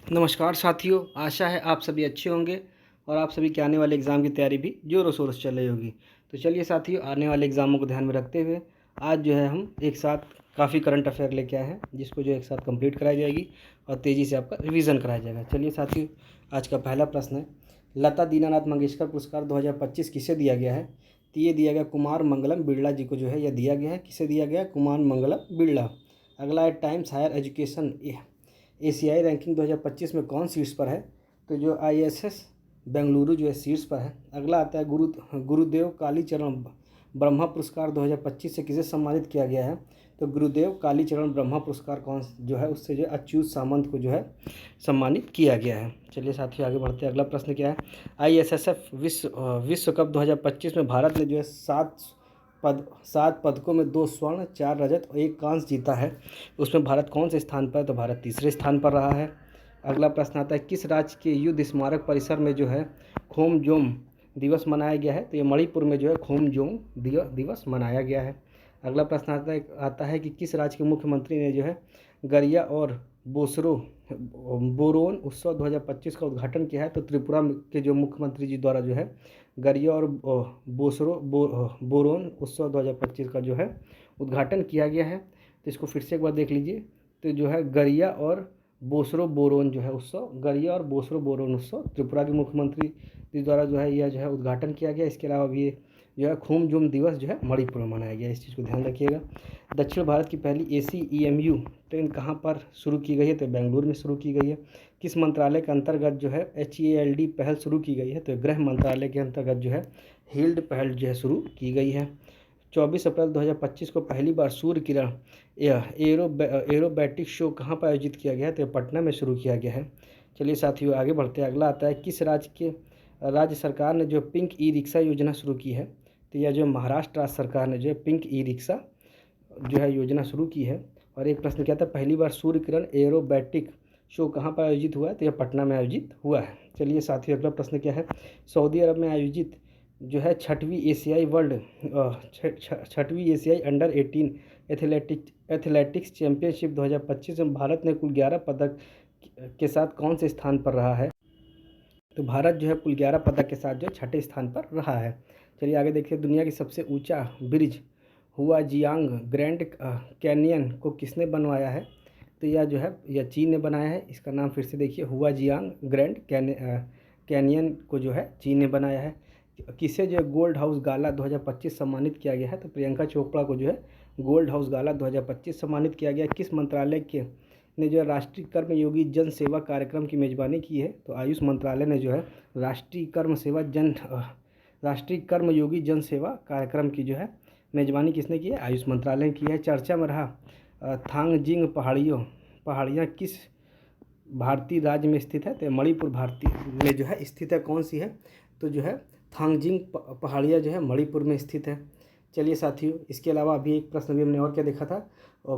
नमस्कार साथियों, आशा है आप सभी अच्छे होंगे और आप सभी के आने वाले एग्ज़ाम की तैयारी भी ज़ोरों शोरों से चल रही होगी। तो चलिए साथियों, आने वाले एग्ज़ामों को ध्यान में रखते हुए आज जो है हम एक साथ काफ़ी करंट अफेयर लेके आए हैं, जिसको जो एक साथ कंप्लीट कराई जाएगी और तेज़ी से आपका रिवीजन कराया जाएगा। चलिए साथियों, आज का पहला प्रश्न है, लता दीनानाथ मंगेशकर पुरस्कार 2025 किसे दिया गया है? तो ये दिया गया कुमार मंगलम बिरला जी को जो है यह दिया गया है। किसे दिया गया? कुमार मंगलम बिरला। अगला है, टाइम्स हायर एजुकेशन एशियाई रैंकिंग 2025 में कौन शीर्ष पर है? तो जो ISS बेंगलुरु जो है शीर्ष पर है। अगला आता है, गुरुदेव कालीचरण ब्रह्मा पुरस्कार 2025 से किसे सम्मानित किया गया है? तो गुरुदेव कालीचरण ब्रह्मा पुरस्कार कौन जो है उससे जो है अच्युत सामंत को जो है सम्मानित किया गया है। चलिए साथियों, आगे बढ़ते हैं। अगला प्रश्न क्या है? ISSF विश्व कप 2025 में भारत ने जो है सात पदकों में 2 स्वर्ण, 4 रजत और 1 कांस्य जीता है। उसमें भारत कौन से स्थान पर है? तो भारत तीसरे स्थान पर रहा है। अगला प्रश्न आता है, किस राज्य के युद्ध स्मारक परिसर में जो है खोमजोम दिवस मनाया गया है? तो ये मणिपुर में जो है खोमजोम दिवस मनाया गया है। अगला प्रश्न आता है कि किस राज्य के मुख्यमंत्री ने जो है गरिया और बोरोन उत्सव 2025 का उद्घाटन किया है? तो त्रिपुरा के जो मुख्यमंत्री जी द्वारा जो है गरिया और बोरोन उत्सव 2025 का जो है उद्घाटन किया गया है। तो इसको फिर से एक बार देख लीजिए। तो जो है गरिया और बोरोन जो है उत्सव, गरिया और बोरोन उत्सव त्रिपुरा के मुख्यमंत्री जी द्वारा जो है यह जो है उद्घाटन किया गया। इसके अलावा भी ये जो है खोमजूम दिवस जो है मणिपुर में मनाया गया। इस चीज़ को ध्यान रखिएगा। दक्षिण भारत की पहली AC EMU ट्रेन कहाँ पर शुरू की गई है? तो बेंगलुरु में शुरू की गई है। किस मंत्रालय के अंतर्गत जो है HALD पहल शुरू की गई है? तो गृह मंत्रालय के अंतर्गत जो है HALD पहल जो है शुरू की गई है। 24 अप्रैल 2025 को पहली बार सूर्य किरण एरोबैटिक शो कहाँ पर आयोजित किया गया है? तो पटना में शुरू किया गया है। चलिए साथियों, आगे बढ़ते हैं। अगला आता है, किस राज्य सरकार ने जो पिंक ई-रिक्शा योजना शुरू की है? तो यह जो महाराष्ट्र राज्य सरकार ने जो है पिंक ई-रिक्शा जो है योजना शुरू की है। और एक प्रश्न क्या था, पहली बार सूर्य किरण एरोबैटिक शो कहाँ पर आयोजित हुआ है? तो यह पटना में आयोजित हुआ है। चलिए साथियों, अगला प्रश्न क्या है, सऊदी अरब में आयोजित जो है छठवीं एशियाई अंडर-18 एथलेटिक्स चैंपियनशिप 2025 में भारत ने कुल 11 पदक के साथ कौन से स्थान पर रहा है? तो भारत जो है कुल 11 पदक के साथ जो छठे स्थान पर रहा है। चलिए आगे देखिए, दुनिया की सबसे ऊंचा ब्रिज हुआजियांग ग्रैंड कैनियन को किसने बनवाया है? तो यह चीन ने बनाया है। इसका नाम फिर से देखिए, हुआजियांग ग्रैंड कैनियन को जो है चीन ने बनाया है। किसे जो है गोल्ड हाउस गाला 2025 सम्मानित किया गया है? तो प्रियंका चोपड़ा को जो है गोल्ड हाउस गाला 2025 सम्मानित किया गया। किस मंत्रालय के ने जो है राष्ट्रीय कर्मयोगी जन सेवा कार्यक्रम की मेज़बानी की है? तो आयुष मंत्रालय ने जो है राष्ट्रीय कर्मयोगी जन सेवा कार्यक्रम की जो है मेज़बानी किसने की है? आयुष मंत्रालय ने की है। चर्चा में रहा थांगजिंग पहाड़ियाँ किस भारतीय राज्य में स्थित है? तो मणिपुर भारतीय में जो है स्थित है। कौन सी है? तो जो है थांगजिंग पहाड़ियाँ जो है मणिपुर में स्थित है। चलिए साथियों, इसके अलावा अभी एक प्रश्न भी हमने और क्या देखा था,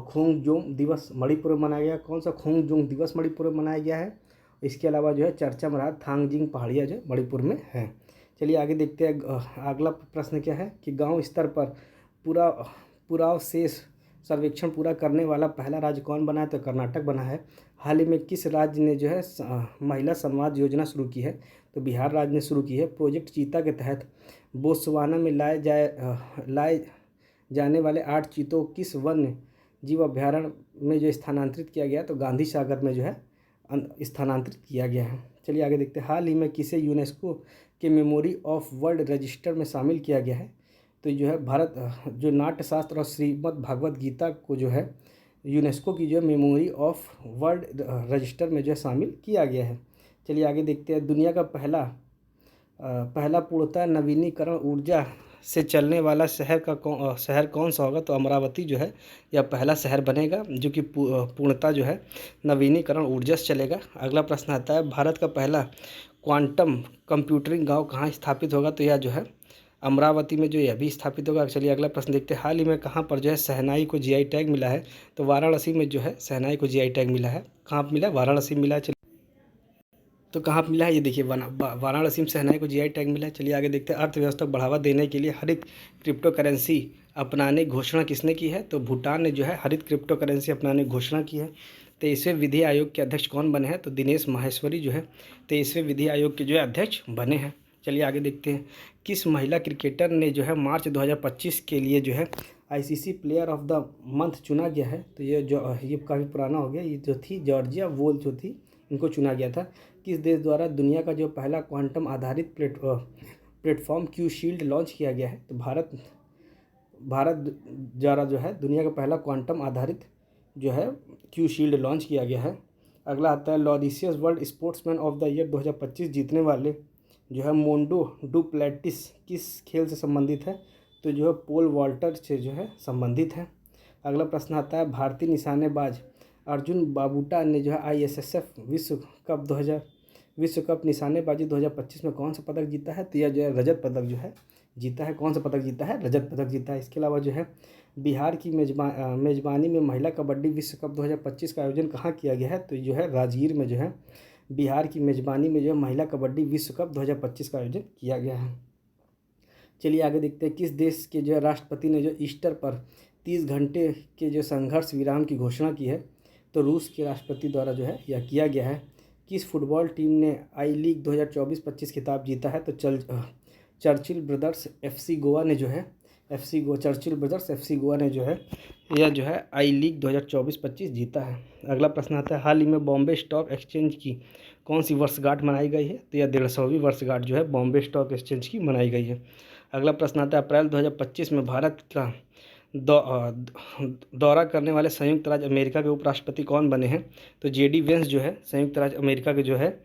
खोमजोम दिवस मणिपुर में मनाया गया। कौन सा खोमजोम दिवस मणिपुर में मनाया गया है? इसके अलावा जो है चर्चा में रहा थांगजिंग पहाड़ियाँ जो मणिपुर में है। चलिए आगे देखते हैं। अगला प्रश्न क्या है कि गांव स्तर पर पुरावशेष सर्वेक्षण पूरा करने वाला पहला राज्य कौन बना है? तो कर्नाटक बना है। हाल ही में किस राज्य ने जो है महिला संवाद योजना शुरू की है? तो बिहार राज्य ने शुरू की है। प्रोजेक्ट चीता के तहत बोत्सवाना में लाए जाने वाले 8 चीतों को किस वन्य जीव अभ्यारण्य में जो स्थानांतरित किया गया? तो गांधी सागर में जो है स्थानांतरित किया गया है। चलिए आगे देखते हैं। हाल ही में किसे यूनेस्को के मेमोरी ऑफ वर्ल्ड रजिस्टर में शामिल किया गया है? तो जो है भारत जो नाट्यशास्त्र और श्रीमद् भागवत गीता को जो है यूनेस्को की जो मेमोरी ऑफ वर्ल्ड रजिस्टर में जो है शामिल किया गया है। चलिए आगे देखते हैं। दुनिया का पहला पूर्णतः नवीनीकरण ऊर्जा से चलने वाला शहर कौन सा होगा? तो अमरावती जो है यह पहला शहर बनेगा जो कि पूर्णतः जो है नवीनीकरण ऊर्जा से चलेगा। अगला प्रश्न आता है, भारत का पहला क्वांटम कंप्यूटिंग गांव कहाँ स्थापित होगा? तो यह जो है अमरावती में जो यह भी स्थापित होगा। चलिए अगला प्रश्न देखते हैं। हाल ही में कहाँ पर जो है शहनाई को GI टैग मिला है? तो वाराणसी में जो है शहनाई को GI टैग मिला है। कहाँ पर मिला? वाराणसी में मिला है। तो कहाँ पर मिला है? ये देखिए, वाराणसी में शहनाई को GI टैग मिला है। चलिए आगे देखते हैं। अर्थव्यवस्था को बढ़ावा देने के लिए हरित क्रिप्टो करेंसी अपनाने की घोषणा किसने की है? तो भूटान ने जो है हरित क्रिप्टो करेंसी अपनाने की घोषणा की है। 23वें विधि आयोग के अध्यक्ष कौन बने हैं? तो दिनेश माहेश्वरी जो है 23वें विधि आयोग के जो है अध्यक्ष बने हैं। चलिए आगे देखते हैं, किस महिला क्रिकेटर ने जो है मार्च 2025 के लिए जो है ICC player of the month चुना गया है? तो ये काफ़ी पुराना हो गया। ये जो थी जॉर्जिया वोल जो थी, इनको चुना गया था। किस देश द्वारा दुनिया का जो पहला क्वांटम आधारित प्लेटफॉर्म क्यू शील्ड लॉन्च किया गया है? तो भारत द्वारा जो है दुनिया का पहला क्वांटम आधारित जो है क्यू शील्ड लॉन्च किया गया है। अगला आता है, Laureus world sportsman of the year 2025 जीतने वाले जो है मोंडो डुप्लेटिस किस खेल से संबंधित है? तो जो है पोल वॉल्टर से जो है संबंधित है। अगला प्रश्न आता है, भारतीय निशानेबाज अर्जुन बाबूटा ने जो है आईएसएसएफ विश्व कप निशानेबाजी 2025 में कौन सा पदक जीता है? तो यह जो है रजत पदक जो है जीता है। कौन सा पदक जीता है? रजत पदक जीता है। इसके अलावा जो है बिहार की मेजबानी में महिला कबड्डी विश्व कप 2025 का आयोजन कहाँ किया गया है? तो जो है राजगीर में जो है बिहार की मेजबानी में जो है महिला कबड्डी विश्व कप 2025 का आयोजन किया गया है। चलिए आगे देखते हैं, किस देश के जो है राष्ट्रपति ने जो ईस्टर पर 30 घंटे के जो संघर्ष विराम की घोषणा की है? तो रूस के राष्ट्रपति द्वारा जो है यह किया गया है। किस फुटबॉल टीम ने आई लीग 2024-25 खिताब जीता है? तो चर्चिल ब्रदर्स एफसी गोवा ने जो है चर्चिल ब्रदर्स एफसी गोवा ने जो है यह जो है आई लीग 2024-25 जीता है। अगला प्रश्न आता है, हाल ही में बॉम्बे स्टॉक एक्सचेंज की कौन सी वर्षगांठ मनाई गई है? तो यह 150वीं वर्षगांठ जो है बॉम्बे स्टॉक एक्सचेंज की मनाई गई है। अगला प्रश्न आता है, अप्रैल 2025 में भारत का दौरा करने वाले संयुक्त राज्य अमेरिका के उपराष्ट्रपति कौन बने हैं? तो जेडी वेंस जो है संयुक्त राज्य अमेरिका के जो है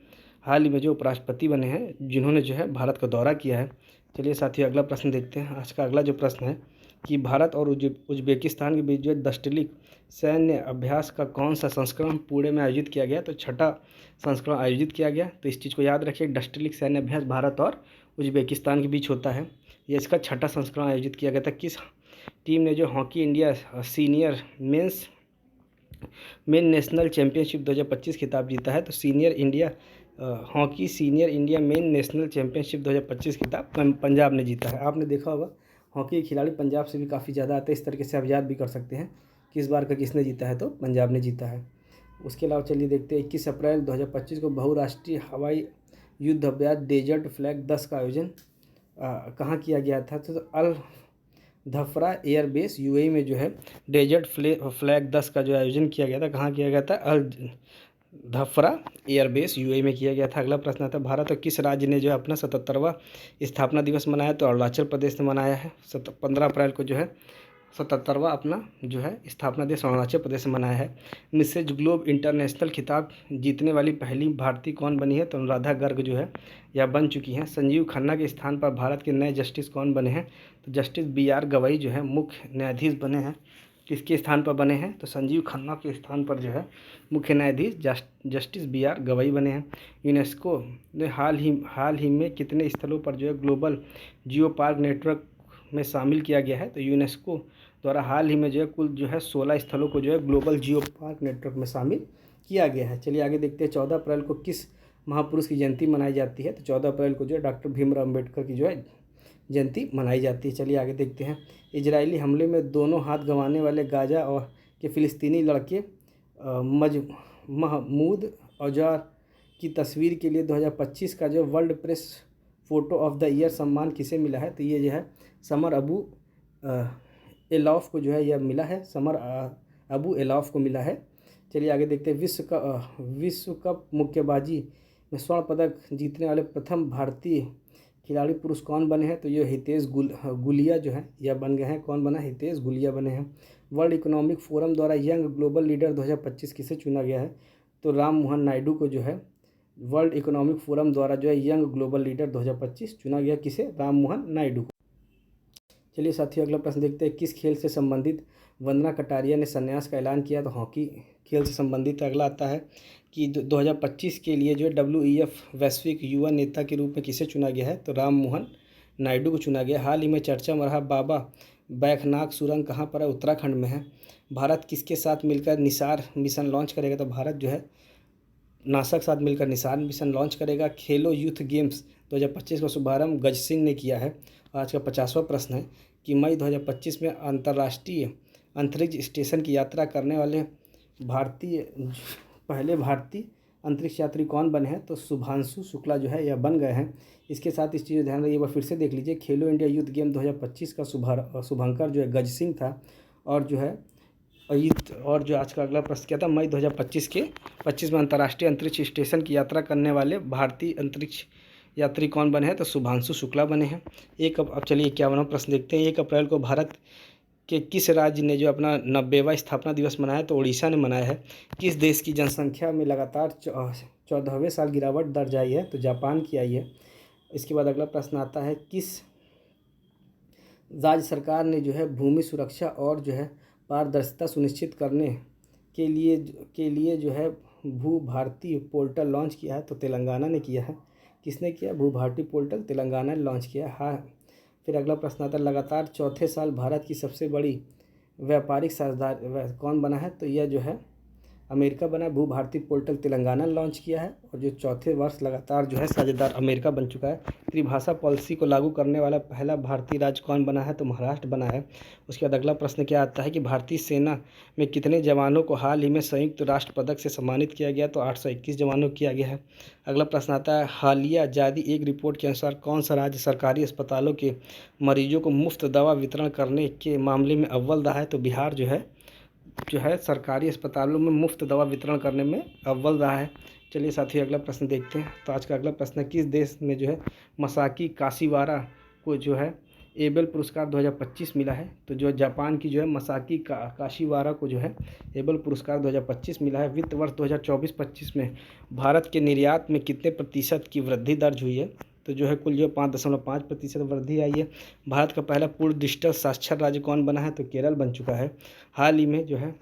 हाल ही में जो उपराष्ट्रपति बने हैं, जिन्होंने जो है भारत का दौरा किया है। चलिए साथियों अगला प्रश्न देखते हैं। आज का अगला जो प्रश्न है कि भारत और उज्बेकिस्तान के बीच जो दस्टिलिक सैन्य अभ्यास का कौन सा संस्करण पुणे में आयोजित किया गया? तो छठा संस्करण आयोजित किया गया। तो इस चीज़ को याद रखिए, डस्टिलिक सैन्य अभ्यास भारत और उज्बेकिस्तान के बीच होता है। ये इसका छठा संस्करण आयोजित किया गया था। किस टीम ने जो hockey India senior main national championship 2025 खिताब जीता है? तो hockey senior India main national championship 2025 खिताब पंजाब ने जीता है। आपने देखा होगा हॉकी के खिलाड़ी पंजाब से भी काफ़ी ज़्यादा आते हैं। इस तरीके से आप याद भी कर सकते हैं किस बार का किसने जीता है, तो पंजाब ने जीता है। उसके अलावा चलिए देखते हैं, 21 अप्रैल 2025 को बहुराष्ट्रीय हवाई युद्ध अभ्यास डेजर्ट फ्लैग 10 का आयोजन कहाँ किया गया था? तो अल धफरा एयरबेस यूएई में जो है डेजर्ट फ्लैग 10 का जो आयोजन किया गया था, कहाँ किया गया था? अल धफरा एयरबेस यूएई में किया गया था। अगला प्रश्न आता है, भारत और किस राज्य ने जो है अपना 77वां स्थापना दिवस मनाया? तो अरुणाचल प्रदेश ने मनाया है। 15 अप्रैल को जो है 77वां अपना जो है स्थापना दिवस अरुणाचल प्रदेश में मनाया है। मिसेज ग्लोब इंटरनेशनल खिताब जीतने वाली पहली भारतीय कौन बनी है? तो अनुराधा गर्ग जो है यह बन चुकी हैं। संजीव खन्ना के स्थान पर भारत के नए जस्टिस कौन बने हैं? तो जस्टिस BR गवई जो है मुख्य न्यायाधीश बने हैं। किसके स्थान पर बने हैं? तो संजीव खन्ना के स्थान पर जो है मुख्य न्यायाधीश जस्टिस BR गवई बने हैं। यूनेस्को ने हाल ही में कितने स्थलों पर जो है ग्लोबल जियो पार्क नेटवर्क में शामिल किया गया है? तो यूनेस्को द्वारा हाल ही में जो है कुल जो है 16 स्थलों को जो है ग्लोबल जियो पार्क नेटवर्क में शामिल किया गया है। चलिए आगे देखते हैं, 14 अप्रैल को किस महापुरुष की जयंती मनाई जाती है? तो 14 अप्रैल को जो है डॉक्टर भीमराव अम्बेडकर की जो है जयंती मनाई जाती है। चलिए आगे देखते हैं, इजरायली हमले में दोनों हाथ गंवाने वाले गाजा और के फ़िलिस्तीनी लड़के महमूद औजार की तस्वीर के लिए 2025 का जो world press photo of the year सम्मान किसे मिला है? तो ये जो है समर अबू एलॉफ को जो है यह मिला है, समर अबू एलॉफ को मिला है। चलिए आगे देखते हैं, विश्व कप मुक्केबाजी में स्वर्ण पदक जीतने वाले प्रथम भारतीय खिलाड़ी पुरुष कौन बने हैं? तो ये हितेश गुलिया जो है यह बन गए हैं। कौन बना? हितेश गुलिया बने हैं। वर्ल्ड इकोनॉमिक फोरम द्वारा यंग ग्लोबल लीडर 2025 किसे चुना गया है? तो राम मोहन नायडू को जो है वर्ल्ड इकोनॉमिक फोरम द्वारा जो है यंग ग्लोबल लीडर 2025 चुना गया। किसे? राम मोहन नायडू को। चलिए साथियों अगला प्रश्न देखते हैं, किस खेल से संबंधित वंदना कटारिया ने संन्यास का ऐलान किया? तो हॉकी खेल से संबंधित। अगला आता है कि 2025 के लिए जो WEF वैश्विक युवा नेता के रूप में किसे चुना गया है? तो राम मोहन नायडू को चुना गया। हाल ही में चर्चा में रहा बाबा बैजनाथ सुरंग कहाँ पर है? उत्तराखंड में है। भारत किसके साथ मिलकर निसार मिशन लॉन्च करेगा? तो भारत जो है नासा के साथ मिलकर निसार मिशन लॉन्च करेगा। खेलो यूथ गेम्स 2025 का शुभारंभ गज सिंह ने किया है। आज का 50वां प्रश्न है कि मई 2025 में अंतर्राष्ट्रीय अंतरिक्ष स्टेशन की यात्रा करने वाले भारतीय पहले भारतीय अंतरिक्ष यात्री कौन बने हैं? तो शुभांशु शुक्ला जो है यह बन गए हैं। इसके साथ इस चीज़ को ध्यान रखिए, एक बार फिर से देख लीजिए, खेलो इंडिया यूथ गेम 2025 का शुभंकर जो है गज सिंह था। और जो है और जो आज का अगला प्रश्न क्या था, मई 2025 में अंतर्राष्ट्रीय अंतरिक्ष स्टेशन की यात्रा करने वाले भारतीय अंतरिक्ष यात्री कौन बने हैं? तो शुभांशु शुक्ला बने हैं। अब चलिए 51वां प्रश्न देखते हैं। 1 अप्रैल को भारत के किस राज्य ने जो अपना 90वां स्थापना दिवस मनाया? तो उड़ीसा ने मनाया है। किस देश की जनसंख्या में लगातार 14वें साल गिरावट दर्ज आई है? तो जापान की आई है। इसके बाद अगला प्रश्न आता है, किस राज्य सरकार ने जो है भूमि सुरक्षा और जो है पारदर्शिता सुनिश्चित करने के लिए जो है भू भारती पोर्टल लॉन्च किया है? तो तेलंगाना ने किया है। किसने किया? भू भारती पोर्टल तेलंगाना ने लॉन्च किया। हाँ, फिर अगला प्रश्न आता है, लगातार चौथे साल भारत की सबसे बड़ी व्यापारिक साझेदार कौन बना है? तो यह जो है अमेरिका बना है। भू भारती पोर्टल तेलंगाना ने लॉन्च किया है और जो चौथे वर्ष लगातार जो है साझेदार अमेरिका बन चुका है। त्रिभाषा पॉलिसी को लागू करने वाला पहला भारतीय राज्य कौन बना है? तो महाराष्ट्र बना है। उसके बाद अगला प्रश्न क्या आता है कि भारतीय सेना में कितने जवानों को हाल ही में संयुक्त राष्ट्र पदक से सम्मानित किया गया? तो 821 जवानों को किया गया है। अगला प्रश्न आता है, हालिया जारी एक रिपोर्ट के अनुसार कौन सा राज्य सरकारी अस्पतालों के मरीजों को मुफ्त दवा वितरण करने के मामले में अव्वल रहा है? तो बिहार जो है सरकारी अस्पतालों में मुफ्त दवा वितरण करने में अव्वल रहा है। चलिए साथियों अगला प्रश्न देखते हैं। तो आज का अगला प्रश्न है, किस देश में जो है मसाकी काशीवारा को जो है एबेल पुरस्कार 2025 मिला है? तो जो जापान की जो है मसाकी काशीवारा को जो है एबेल पुरस्कार 2025 मिला है। वित्त वर्ष 2024-25 में भारत के निर्यात में कितने प्रतिशत की वृद्धि दर्ज हुई है? तो जो है कुल जो 5.5% वृद्धि आई है। भारत का पहला पूर्ण डिजिटल साक्षर राज्य कौन बना है? तो केरल बन चुका है। हाल ही में जो है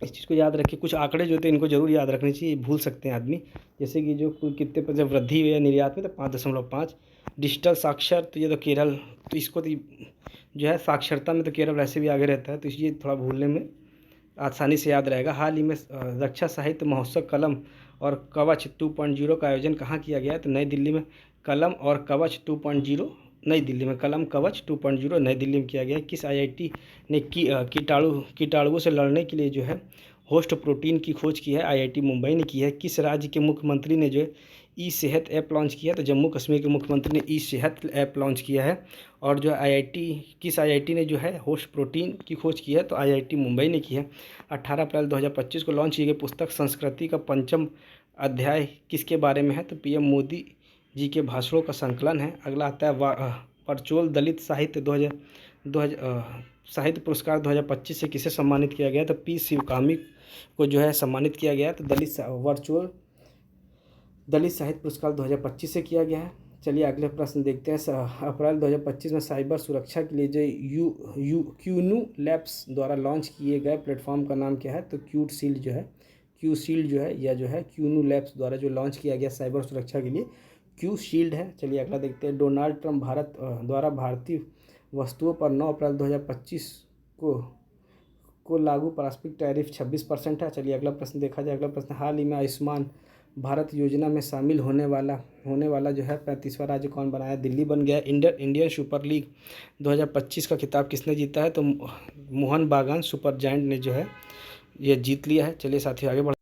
इस चीज़ को याद रखिए, कुछ आंकड़े जो थे इनको जरूर याद रखने चाहिए, भूल सकते हैं आदमी। जैसे कि जो कुल कितने प्रतिशत वृद्धि हुई है निर्यात में, तो 5.5। डिजिटल साक्षर तो ये तो केरल, तो इसको तो जो है साक्षरता में तो केरल वैसे भी आगे रहता है, तो इसलिए थोड़ा भूलने में आसानी से याद रहेगा। हाल ही में रक्षा साहित्य महोत्सव कलम और कवच 2.0 का आयोजन कहाँ किया गया है? तो नई दिल्ली में। कलम और कवच 2.0 नई दिल्ली में, कलम कवच 2.0 नई दिल्ली में किया गया है। किस आईआईटी ने कीटाणुओं से लड़ने के लिए जो है होस्ट प्रोटीन की खोज की है? आईआईटी मुंबई ने की है। किस राज्य के मुख्यमंत्री ने जो है ई सेहत ऐप लॉन्च किया? तो जम्मू कश्मीर के मुख्यमंत्री ने ई सेहत ऐप लॉन्च किया है। और जो किस आईआईटी ने जो है होस्ट प्रोटीन की खोज की है? तो आईआईटी मुंबई ने की है। 18 अप्रैल 2025 को लॉन्च की गई पुस्तक संस्कृति का 5वां अध्याय किसके बारे में है? तो पीएम मोदी जी के भाषणों का संकलन है। अगला आता है, परचोल दलित साहित्य पुरस्कार 2025 से किसे सम्मानित किया गया? तो पी शिवकामी को जो है सम्मानित किया गया। तो दलित साहित्य पुरस्कार 2025 से किया गया है। चलिए अगले प्रश्न देखते हैं। अप्रैल 2025 में साइबर सुरक्षा के लिए जो क्यूनू लैब्स द्वारा लॉन्च किए गए प्लेटफॉर्म का नाम क्या है? तो क्यू शील्ड जो है या जो है क्यूनू लैब्स द्वारा जो लॉन्च किया गया साइबर सुरक्षा के लिए क्यू शील्ड है। चलिए अगला देखते हैं। डोनाल्ड ट्रंप द्वारा भारतीय वस्तुओं पर 9 अप्रैल 2025 को लागू पारस्परिक टैरिफ 26% है। चलिए अगला प्रश्न देखा जाए। अगला प्रश्न, हाल ही में आयुष्मान भारत योजना में शामिल होने वाला जो है 35वां राज्य कौन बना है? दिल्ली बन गया। इंडियन सुपर लीग 2025 का खिताब किसने जीता है? तो मोहन बागान सुपर जायंट ने जो है ये जीत लिया है। चलिए साथियों आगे बढ़।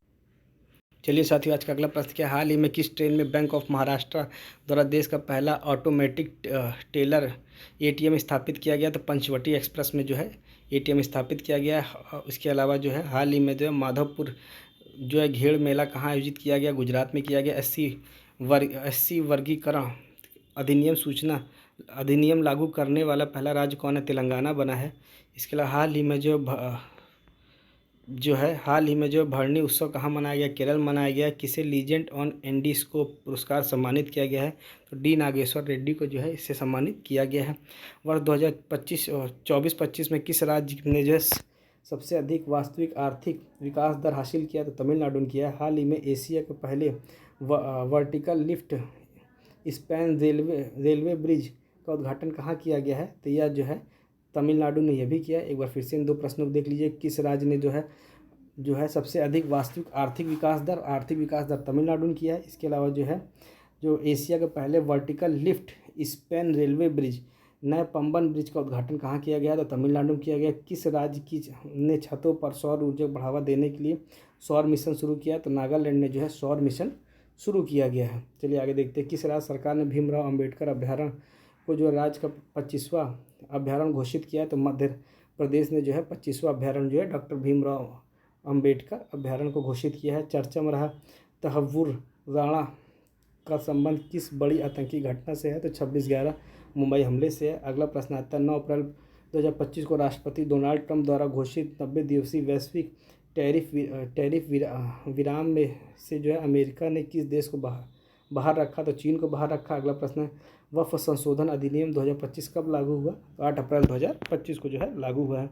चलिए साथियों आज का अगला प्रश्न क्या है, हाल ही में किस ट्रेन में बैंक ऑफ महाराष्ट्र द्वारा देश का पहला ऑटोमेटिक टेलर एटीएम स्थापित किया गया? तो पंचवटी एक्सप्रेस में जो है एटीएम स्थापित किया गया है। उसके अलावा जो है हाल ही में जो है माधवपुर जो है घेड़ मेला कहाँ आयोजित किया गया? गुजरात में किया गया। एससी वर्गीकरण अधिनियम सूचना अधिनियम लागू करने वाला पहला राज्य कौन है? तेलंगाना बना है। इसके अलावा हाल ही में जो भरनी उत्सव कहाँ मनाया गया? केरल मनाया गया। किसे लीजेंड ऑन एंडीस्कोप पुरस्कार सम्मानित किया गया है? तो डी नागेश्वर रेड्डी को जो है इससे सम्मानित किया गया है। वर्ष 2024-25 में किस राज्य ने जो है सबसे अधिक वास्तविक आर्थिक विकास दर हासिल किया? तो तमिलनाडु ने किया है। हाल ही में एशिया के पहले vertical lift span railway bridge का उद्घाटन कहाँ किया गया है? तो यह जो है तमिलनाडु ने यह भी किया। एक बार फिर से इन दो प्रश्नों को देख लीजिए। किस राज्य ने जो है सबसे अधिक वास्तविक आर्थिक विकास दर तमिलनाडु ने किया है। इसके अलावा जो एशिया के पहले vertical lift span railway bridge नए पंबन ब्रिज का उद्घाटन कहाँ किया गया? तो तमिलनाडु में किया गया। किस राज्य की ने छतों पर सौर ऊर्जा को बढ़ावा देने के लिए सौर मिशन शुरू किया? तो नागालैंड ने जो है सौर मिशन शुरू किया गया है। चलिए आगे देखते हैं, किस राज्य सरकार ने भीमराव अंबेडकर अभ्यारण्य को जो राज्य का 25वां अभ्यारण्य घोषित किया? तो मध्य प्रदेश ने जो है 25वां अभ्यारण्य जो है डॉक्टर भीमराव अंबेडकर अभ्यारण्य को घोषित किया है। चर्चा में रहा तहव्वुर राणा का संबंध किस बड़ी आतंकी घटना से है? तो 26/11 मुंबई हमले से है। अगला प्रश्न आता है, 9 अप्रैल 2025 को राष्ट्रपति डोनाल्ड ट्रंप द्वारा घोषित 90 दिवसीय वैश्विक टैरिफ विराम में से जो है अमेरिका ने किस देश को बाहर रखा? तो चीन को बाहर रखा। अगला प्रश्न है, वक्फ संशोधन अधिनियम 2025 कब लागू हुआ? 8 अप्रैल 2025 को जो है लागू हुआ है।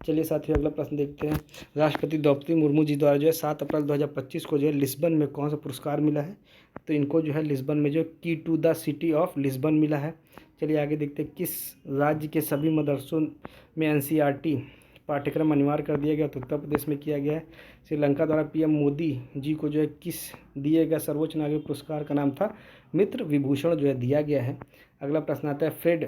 चलिए साथियों अगला प्रश्न देखते हैं, राष्ट्रपति द्रौपदी मुर्मू जी द्वारा जो है 7 अप्रैल 2025 को जो है लिस्बन में कौन सा पुरस्कार मिला है? तो इनको जो है लिस्बन में जो key to the city of Lisbon मिला है। चलिए आगे देखते हैं, किस राज्य के सभी मदरसों में एनसीईआरटी पाठ्यक्रम अनिवार्य कर दिया गया? तो उत्तर प्रदेश में किया गया है। श्रीलंका द्वारा पीएम मोदी जी को जो है किस दिए गए सर्वोच्च नागरिक पुरस्कार का नाम था? मित्र विभूषण जो है दिया गया है। अगला प्रश्न आता है, फ्रेड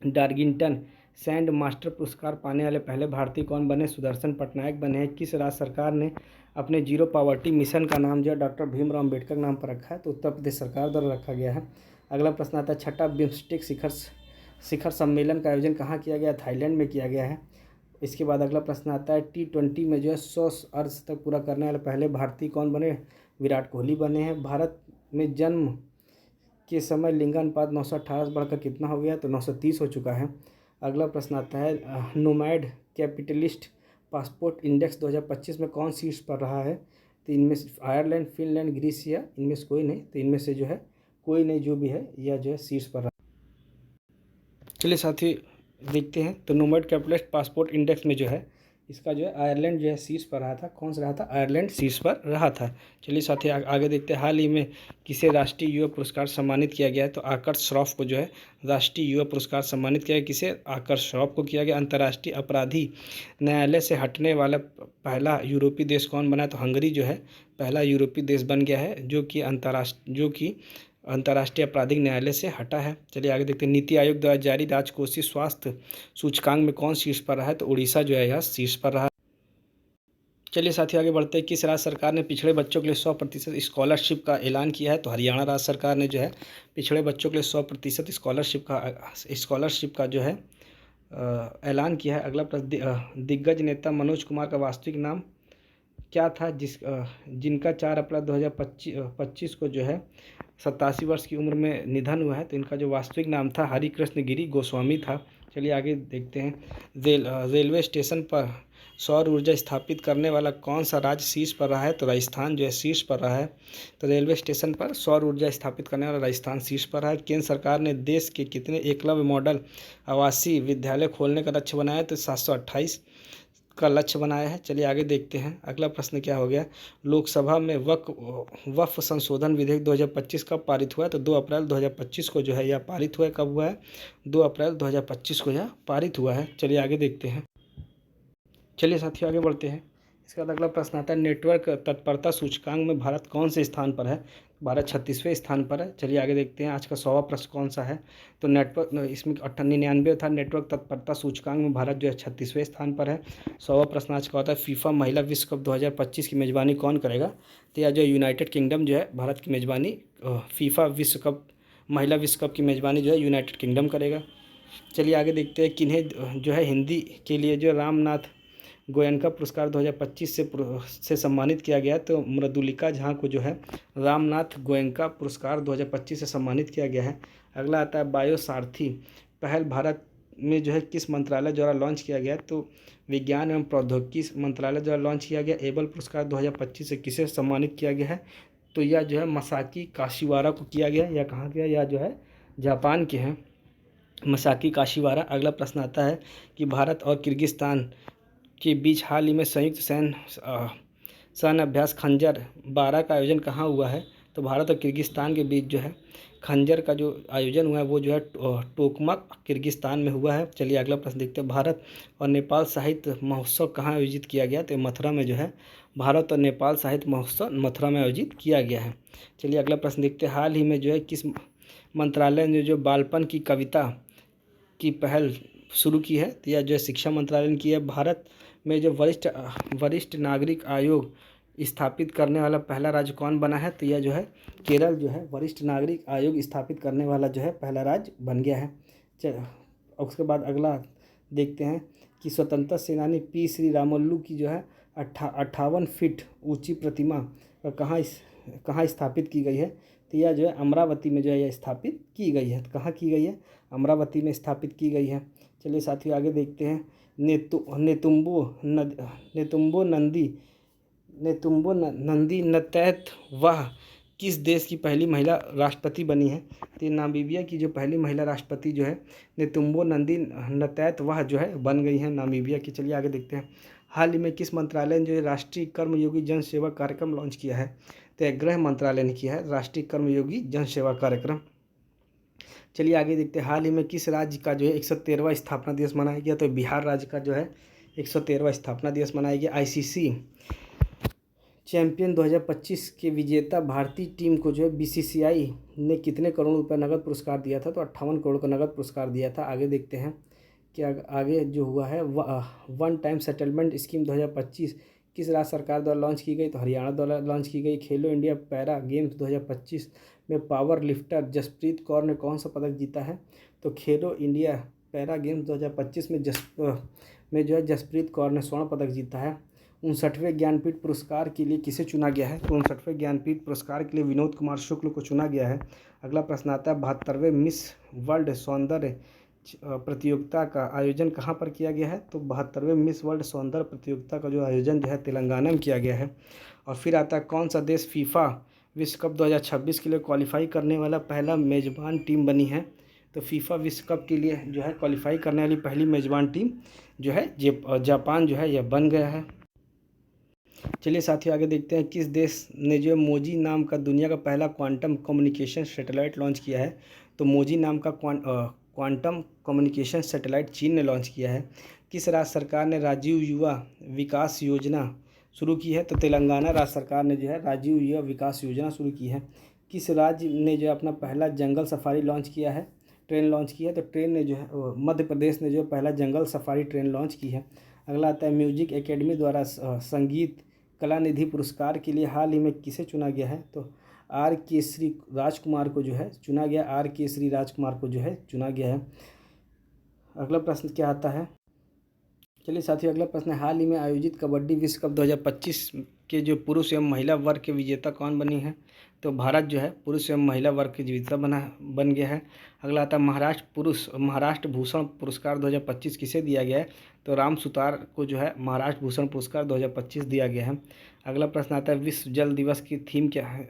डार्गिंटन सैंड मास्टर पुरस्कार पाने वाले पहले भारतीय कौन बने? सुदर्शन पटनायक बने हैं। किस राज्य सरकार ने अपने जीरो पॉवर्टी मिशन का नाम जो है डॉक्टर भीमराव अंबेडकर नाम पर रखा है? तो उत्तर प्रदेश सरकार द्वारा रखा गया है। अगला प्रश्न आता है, छठा बिम्स्टेक शिखर सम्मेलन का आयोजन कहाँ किया गया? थाईलैंड में किया गया है। इसके बाद अगला प्रश्न आता है, T20 में जो है 100 अर्धशतक पूरा करने वाले पहले भारतीय कौन बने? विराट कोहली बने हैं। भारत में जन्म के समय लिंगानुपात 918 से बढ़कर कितना हो गया? तो 930 हो चुका है। अगला प्रश्न आता है, नोमैड कैपिटलिस्ट पासपोर्ट इंडेक्स 2025 में कौन शीर्ष पर रहा है? तो इनमें से आयरलैंड, फिनलैंड, ग्रीस या इनमें से कोई नहीं? तो इनमें से जो है कोई नहीं जो भी है यह जो है शीर्ष पर रहा। चलिए साथी देखते हैं, तो नोमैड कैपिटलिस्ट पासपोर्ट इंडेक्स में जो है इसका जो है आयरलैंड जो है शीर्ष पर रहा था। कौन सा रहा था? आयरलैंड शीर्ष पर रहा था। चलिए साथी आगे देखते हैं, हाल ही में किसे राष्ट्रीय युवा पुरस्कार सम्मानित किया गया है? तो आकर्ष श्रॉफ को जो है राष्ट्रीय युवा पुरस्कार सम्मानित किया गया। किसे? आकर्ष श्रॉफ को किया गया। अंतर्राष्ट्रीय अपराधी न्यायालय से हटने वाला पहला यूरोपीय देश कौन बना? तो हंगरी जो है पहला यूरोपीय देश बन गया है जो कि अंतर्राष्ट्रीय आपराधिक न्यायालय से हटा है। चलिए आगे देखते हैं, नीति आयोग द्वारा जारी राजकोषीय स्वास्थ्य सूचकांक में कौन शीर्ष पर रहा है? तो उड़ीसा जो है यह शीर्ष पर रहा। चलिए साथियों आगे बढ़ते हैं, किस राज्य सरकार ने पिछड़े बच्चों के लिए 100% स्कॉलरशिप का ऐलान किया है? तो हरियाणा राज्य सरकार ने जो है पिछड़े बच्चों के लिए 100% स्कॉलरशिप का जो है ऐलान किया है। अगला प्रश्न, दिग्गज नेता मनोज कुमार का वास्तविक नाम क्या था जिनका 4 अप्रैल 2025 को जो है 87 वर्ष की उम्र में निधन हुआ है? तो इनका जो वास्तविक नाम था हरिकृष्ण गिरी गोस्वामी था। चलिए आगे देखते हैं, रेलवे स्टेशन पर सौर ऊर्जा स्थापित करने वाला कौन सा राज्य शीर्ष पर रहा है? तो राजस्थान जो है शीर्ष पर रहा है। तो रेलवे स्टेशन पर सौर ऊर्जा स्थापित करने वाला राजस्थान शीर्ष पर रहा है। केंद्र सरकार ने देश के कितने एकलव्य मॉडल आवासीय विद्यालय खोलने का लक्ष्य बनाया? तो 728 का लक्ष्य बनाया है। चलिए आगे देखते हैं, अगला प्रश्न क्या हो गया, लोकसभा में वक्फ संशोधन विधेयक 2025 कब पारित हुआ है? तो 2 अप्रैल 2025 को जो है यह पारित हुआ है। कब हुआ है? 2 अप्रैल 2025 को यह पारित हुआ है। चलिए आगे देखते हैं, चलिए साथियों आगे बढ़ते हैं। इसके बाद अगला प्रश्न आता है, नेटवर्क तत्परता सूचकांक में भारत कौन से स्थान पर है? भारत 36वें स्थान पर है। चलिए आगे देखते हैं, आज का 100वां प्रश्न कौन सा है? तो नेटवर्क इसमें 98 था, नेटवर्क तत्परता सूचकांक में भारत जो है 36वें स्थान पर है। 100वां प्रश्न आज का होता है, फीफा महिला विश्व कप 2025 की मेज़बानी कौन करेगा? तो यह जो यूनाइटेड किंगडम जो है भारत की मेज़बानी फीफा महिला विश्व कप की मेज़बानी जो है यूनाइटेड किंगडम करेगा। चलिए आगे देखते हैं, किन्हें जो है हिंदी के लिए जो रामनाथ गोयनका पुरस्कार 2025 से सम्मानित किया गया। तो मृदुलिका झा को जो है रामनाथ गोयनका पुरस्कार 2025 से सम्मानित किया गया है। अगला आता है, बायोसारथी पहल भारत में जो है किस मंत्रालय द्वारा लॉन्च किया गया? तो विज्ञान एवं प्रौद्योगिकी मंत्रालय द्वारा लॉन्च किया गया। एबल पुरस्कार 2025 से किसे सम्मानित किया गया है? तो यह जो है मसाकी काशीवारा को किया गया। यह कहाँ गया? यह जो है जापान के हैं, मसाकी काशीवारा। अगला प्रश्न आता है कि भारत और किर्गिस्तान के बीच हाल ही में संयुक्त सैन्य अभ्यास खंजर 12 का आयोजन कहाँ हुआ है? तो भारत और किर्गिस्तान के बीच जो है खंजर का जो आयोजन हुआ है वो जो है टोकमक किर्गिस्तान में हुआ है। चलिए अगला प्रश्न देखते हैं, भारत और नेपाल साहित्य महोत्सव कहाँ आयोजित किया गया? तो मथुरा में जो है भारत और नेपाल साहित्य महोत्सव मथुरा में आयोजित किया गया है। चलिए अगला प्रश्न देखते हैं, हाल ही में जो है किस मंत्रालय ने जो बालपन की कविता की पहल शुरू की है? तो यह जो है शिक्षा मंत्रालय ने की है। भारत में जो वरिष्ठ नागरिक आयोग स्थापित करने वाला पहला राज्य कौन बना है? तो यह जो है केरल जो है वरिष्ठ नागरिक आयोग स्थापित करने वाला जो है पहला राज्य बन गया है। उसके बाद अगला देखते हैं कि स्वतंत्रता सेनानी पी श्रीरामुलु की जो है 58 फीट ऊंची प्रतिमा कहाँ स्थापित की गई है? तो यह जो है अमरावती में जो है यह स्थापित की गई है। तो कहाँ की गई है? अमरावती में स्थापित की गई है। चलिए साथियों आगे देखते हैं। नेतुम्बो नंदी नतैत वह किस देश की पहली महिला राष्ट्रपति बनी है? तो नामीबिया की जो पहली महिला राष्ट्रपति जो है नेतुम्बो नंदी नतैत वह जो है बन गई है नामीबिया की। चलिए आगे देखते हैं। हाल ही में किस मंत्रालय ने जो है राष्ट्रीय कर्मयोगी जन सेवा कार्यक्रम लॉन्च किया है? तो गृह मंत्रालय ने किया है राष्ट्रीय कर्मयोगी जन सेवा कार्यक्रम। चलिए आगे देखते हैं। हाल ही में किस राज्य का जो है 113वां स्थापना दिवस मनाया गया? तो बिहार राज्य का जो है 113वां स्थापना दिवस मनाया गया। आईसीसी चैंपियन 2025 के विजेता भारतीय टीम को जो है बीसीसीआई ने कितने करोड़ रुपए नगद पुरस्कार दिया था? तो 58 करोड़ का नगद पुरस्कार दिया था। आगे देखते हैं कि आगे जो हुआ है वन टाइम सेटलमेंट स्कीम 2025 किस राज्य सरकार द्वारा लॉन्च की गई? तो हरियाणा द्वारा लॉन्च की गई। खेलो इंडिया पैरा गेम्स 2025 में पावर लिफ्टर जसप्रीत कौर ने कौन सा पदक जीता है? तो खेलो इंडिया पैरा गेम्स 2025 में जो है जसप्रीत कौर ने स्वर्ण पदक जीता है। 59वें ज्ञानपीठ पुरस्कार के लिए किसे चुना गया है? तो 59वें ज्ञानपीठ पुरस्कार के लिए विनोद कुमार शुक्ल को चुना गया है। अगला प्रश्न आता है 72वें मिस वर्ल्ड सौंदर्य प्रतियोगिता का आयोजन कहाँ पर किया गया है? तो 72वें मिस वर्ल्ड सौंदर्य प्रतियोगिता का जो आयोजन जो है तेलंगाना में किया गया है। और फिर आता है कौन सा देश फीफा विश्व कप 2026 के लिए क्वालिफाई करने वाला पहला मेज़बान टीम बनी है? तो फीफा विश्व कप के लिए जो है क्वालिफाई करने वाली पहली मेज़बान टीम जो है जापान जो है यह बन गया है। चलिए साथियों आगे देखते हैं। किस देश ने जो मोजी नाम का दुनिया का पहला क्वांटम कम्युनिकेशन सैटेलाइट लॉन्च किया है? तो मोजी नाम का क्वांटम कम्युनिकेशन सैटेलाइट चीन ने लॉन्च किया है। किस राज्य सरकार ने राजीव युवा विकास योजना शुरू की है? तो तेलंगाना राज्य सरकार ने जो है राजीव युवा विकास योजना शुरू की है। किस राज्य ने जो है अपना पहला जंगल सफारी लॉन्च किया है? ट्रेन लॉन्च की है। तो ट्रेन ने जो है मध्य प्रदेश ने जो है पहला जंगल सफारी ट्रेन लॉन्च की है। अगला आता है म्यूजिक एकेडमी द्वारा संगीत कला निधि पुरस्कार के लिए हाल ही में किसे चुना गया है? तो आर केसरी राजकुमार को जो है चुना गया। आर केसरी राजकुमार को जो है चुना गया है। अगला प्रश्न क्या आता है? चलिए साथियों अगला प्रश्न है हाल ही में आयोजित कबड्डी विश्व कप 2025 के जो पुरुष एवं महिला वर्ग के विजेता कौन बनी है? तो भारत जो है पुरुष एवं महिला वर्ग के विजेता बन गया है। अगला आता है महाराष्ट्र भूषण पुरस्कार 2025 किसे दिया गया है? तो राम सुतार को जो है महाराष्ट्र भूषण पुरस्कार 2025 दिया गया है। अगला प्रश्न आता है विश्व जल दिवस की थीम क्या है,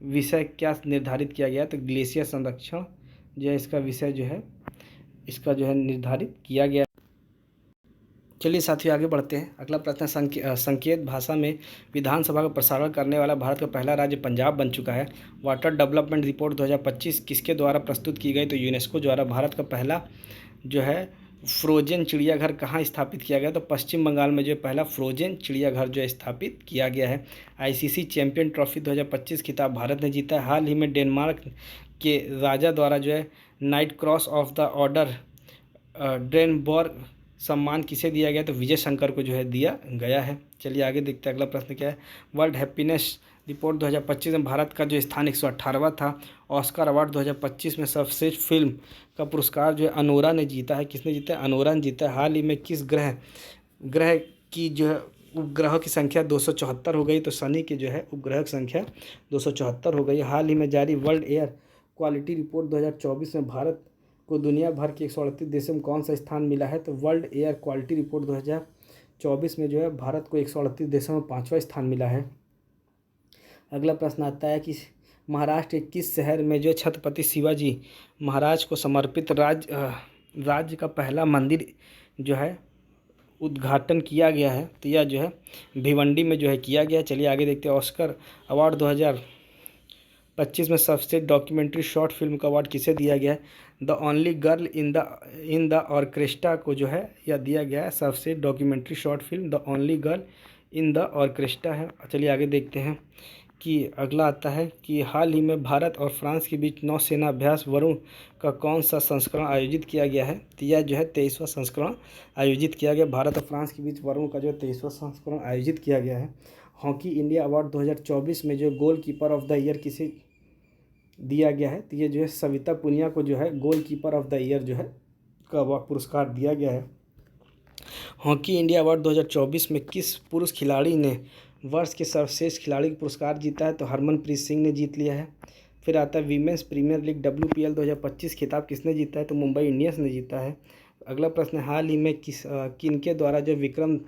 विषय क्या निर्धारित किया गया? तो ग्लेशियर संरक्षण जो है इसका विषय जो है इसका जो है निर्धारित किया गया। चलिए साथियों आगे बढ़ते हैं। अगला प्रश्न संकेत भाषा में विधानसभा का प्रसारण करने वाला भारत का पहला राज्य पंजाब बन चुका है। वाटर डेवलपमेंट रिपोर्ट 2025 किसके द्वारा प्रस्तुत की गई? तो यूनेस्को द्वारा। भारत का पहला जो है फ्रोजन चिड़ियाघर कहाँ स्थापित किया गया? तो पश्चिम बंगाल में जो पहला फ्रोजन चिड़ियाघर जो है स्थापित किया गया है। आईसीसी चैंपियन ट्रॉफी 2025 खिताब भारत ने जीता है। हाल ही में डेनमार्क के राजा द्वारा जो है knight cross of the order Dannebrog सम्मान किसे दिया गया? तो विजय शंकर को जो है दिया गया है। चलिए आगे देखते हैं। अगला प्रश्न क्या है? वर्ल्ड हैप्पीनेस रिपोर्ट 2025 में भारत का जो स्थान 118वां था। ऑस्कर अवार्ड 2025 में सर्वश्रेष्ठ फिल्म का पुरस्कार जो है अनोरा ने जीता है। किसने जीता है? अनोरा ने जीता है। हाल ही में किस ग्रह की जो है उपग्रह की संख्या 274 हो गई? तो शनि की जो है उपग्रह की संख्या 274 हो गई। हाल ही में जारी वर्ल्ड एयर क्वालिटी रिपोर्ट 2024 में भारत को दुनिया भर के 138 देशों में कौन सा स्थान मिला है? तो वर्ल्ड एयर क्वालिटी रिपोर्ट 2024 में जो है भारत को 138 देशों में 5वां स्थान मिला है। अगला प्रश्न आता है कि महाराष्ट्र के किस शहर में जो छत्रपति शिवाजी महाराज को समर्पित राज्य का पहला मंदिर जो है उद्घाटन किया गया है? तो यह जो है भिवंडी में जो है किया गया। चलिए आगे देखते हैं। ऑस्कर अवार्ड 2025 में सर्वश्रेष्ठ डॉक्यूमेंट्री शॉर्ट फिल्म का अवार्ड किसे दिया गया है? The only girl in the orchestra को जो है यह दिया गया है। सर्वश्रेष्ठ documentary short film the only girl in the orchestra है। चलिए आगे देखते हैं कि अगला आता है कि हाल ही में भारत और फ्रांस के बीच नौसेना अभ्यास वरुण का कौन सा संस्करण आयोजित किया गया है। तो यह जो है 23वां संस्करण आयोजित किया गया। भारत और फ्रांस के बीच वरुण का जो 23वां संस्करण आयोजित किया गया है। हॉकी इंडिया अवार्ड 2024 में जो goal keeper of the year किसे दिया गया है, तो ये जो है सविता पुनिया को जो है goal keeper of the year जो है का पुरस्कार दिया गया है। हॉकी इंडिया अवार्ड 2024 में किस पुरुष खिलाड़ी ने वर्ष के सर्वश्रेष्ठ खिलाड़ी का पुरस्कार जीता है, तो हरमनप्रीत सिंह ने जीत लिया है। फिर आता है वीमेंस प्रीमियर लीग WPL 2025 खिताब किसने जीता है, तो मुंबई इंडियंस ने जीता है। अगला प्रश्न है हाल ही में किनके द्वारा जो विक्रम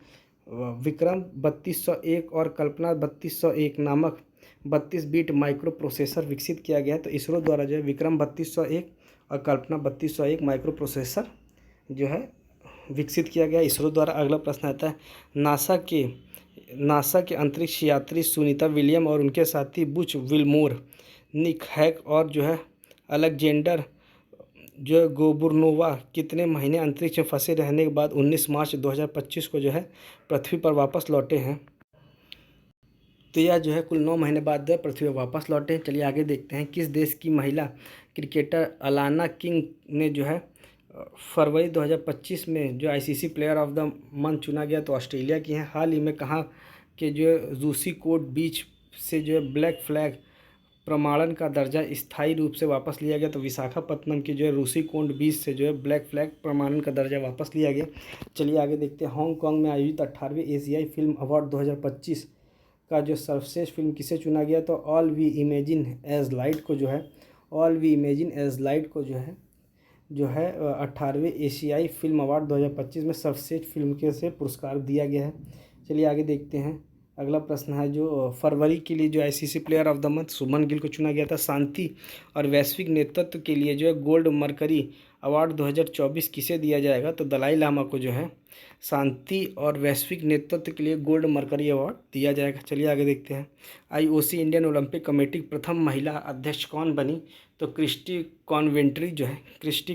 3201 और कल्पना 3201 नामक 32 बिट माइक्रो प्रोसेसर विकसित किया गया है, तो इसरो द्वारा जो है विक्रम 3201 और कल्पना 3201 माइक्रो प्रोसेसर जो है विकसित किया गया इसरो द्वारा। अगला प्रश्न आता है नासा के अंतरिक्ष यात्री सुनीता विलियम और उनके साथी बुच विल्मोर, निक हैक और जो है अलेक्जेंडर जो है गोबुरनोवा कितने महीने अंतरिक्ष में फंसे रहने के बाद 19 मार्च 2025 को जो है पृथ्वी पर वापस लौटे हैं। तो यह जो है कुल 9 महीने बाद जो है पृथ्वी पर वापस लौटे हैं। चलिए आगे देखते हैं किस देश की महिला क्रिकेटर अलाना किंग ने जो है फरवरी 2025 में जो ICC player of the month चुना गया, तो ऑस्ट्रेलिया की हैं। हाल ही में कहाँ के जो है रूसी कोट बीच से जो है ब्लैक फ्लैग प्रमाणन का दर्जा स्थायी रूप से वापस लिया गया, तो विशाखापत्तनम के जो है रूसी कोट बीच से जो है ब्लैक फ्लैग प्रमाणन का दर्जा वापस लिया गया। चलिए आगे देखते हैं हांगकांग में आयोजित 18वें एशियाई फिल्म अवार्ड 2025 का जो सर्वश्रेष्ठ फिल्म किसे चुना गया, तो all we imagine as light को जो है 18वें एशियाई फिल्म अवार्ड 2025 में सर्वश्रेष्ठ फिल्म के से पुरस्कार दिया गया है। चलिए आगे देखते हैं। अगला प्रश्न है जो फरवरी के लिए जो ICC player of the month Shubman Gill को चुना गया था। शांति और वैश्विक नेतृत्व के लिए जो है गोल्ड मरकरी अवार्ड 2024 किसे दिया जाएगा, तो दलाई लामा को जो है शांति और वैश्विक नेतृत्व के लिए गोल्ड मरकरी अवार्ड दिया जाएगा। चलिए आगे देखते हैं। IOC इंडियन ओलंपिक कमेटी की प्रथम महिला अध्यक्ष कौन बनी, तो क्रिस्टी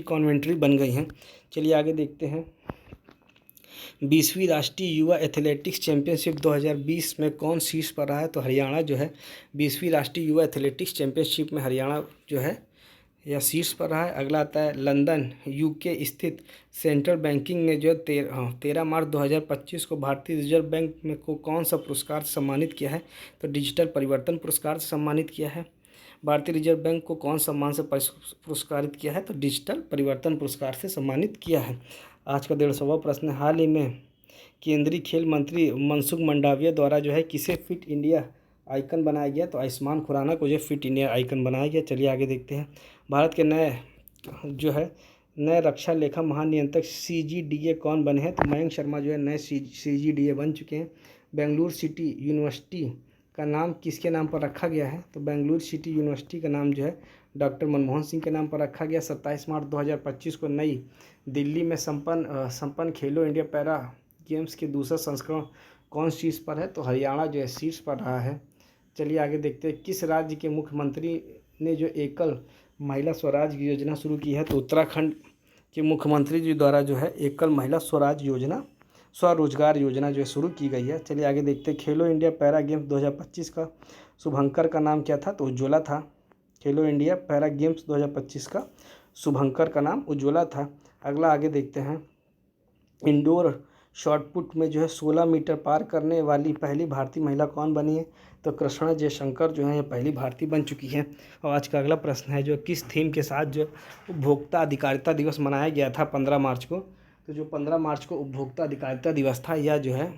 कॉन्वेंट्री बन गई हैं। चलिए आगे देखते हैं। 20वीं राष्ट्रीय युवा एथलेटिक्स चैंपियनशिप 2020 में कौन शीर्ष पर रहा है, तो हरियाणा जो है 20वीं राष्ट्रीय युवा एथलेटिक्स चैंपियनशिप में हरियाणा जो है यह शीर्ष पर रहा है। अगला आता है लंदन UK स्थित सेंट्रल बैंकिंग ने जो 13 मार्च 2025 को भारतीय रिजर्व बैंक में को कौन सा पुरस्कार से सम्मानित किया है, तो डिजिटल परिवर्तन पुरस्कार से सम्मानित किया है। भारतीय रिजर्व बैंक को कौन सम्मान से पुरस्कारित किया है, तो डिजिटल परिवर्तन पुरस्कार से सम्मानित किया है। आज का 150वां प्रश्न, हाल ही में केंद्रीय खेल मंत्री मनसुख मंडाविया द्वारा जो है किसे फिट इंडिया आइकन बनाया गया, तो आयुष्मान खुराना को जो फिट इंडिया आइकन बनाया गया। चलिए आगे देखते हैं। भारत के नए रक्षा लेखा महानियंत्रक CGDA कौन बने हैं, तो मयंक शर्मा जो है नए CGDA बन चुके हैं। बेंगलुरु सिटी यूनिवर्सिटी का नाम किसके नाम पर रखा गया है, तो बेंगलुरु सिटी यूनिवर्सिटी का नाम जो है डॉक्टर मनमोहन सिंह के नाम पर रखा गया। 27 मार्च 2025 को नई दिल्ली में संपन्न खेलो इंडिया पैरा गेम्स के दूसरा संस्करण कौन शीर्ष पर है, तो हरियाणा जो है शीर्ष पर रहा है। चलिए आगे देखते हैं। किस राज्य के मुख्यमंत्री ने जो एकल महिला स्वराज योजना शुरू की है, तो उत्तराखंड के मुख्यमंत्री जी द्वारा जो है एकल महिला स्वरोजगार योजना जो है शुरू की गई है। चलिए आगे देखते हैं। खेलो इंडिया पैरा गेम्स 2025 का शुभंकर का नाम क्या था, तो उज्ज्वला था। खेलो इंडिया पैरा गेम्स 2025 का शुभंकर का नाम उज्ज्वला था। अगला आगे देखते हैं। इंडोर शॉटपुट में जो है 16 मीटर पार करने वाली पहली भारतीय महिला कौन बनी है, तो कृष्णा जयशंकर जो है ये पहली भारतीय बन चुकी है। और आज का अगला प्रश्न है जो किस थीम के साथ जो उपभोक्ता अधिकारिता दिवस मनाया गया था 15 मार्च को, तो जो 15 मार्च को उपभोक्ता अधिकारिता दिवस था यह जो है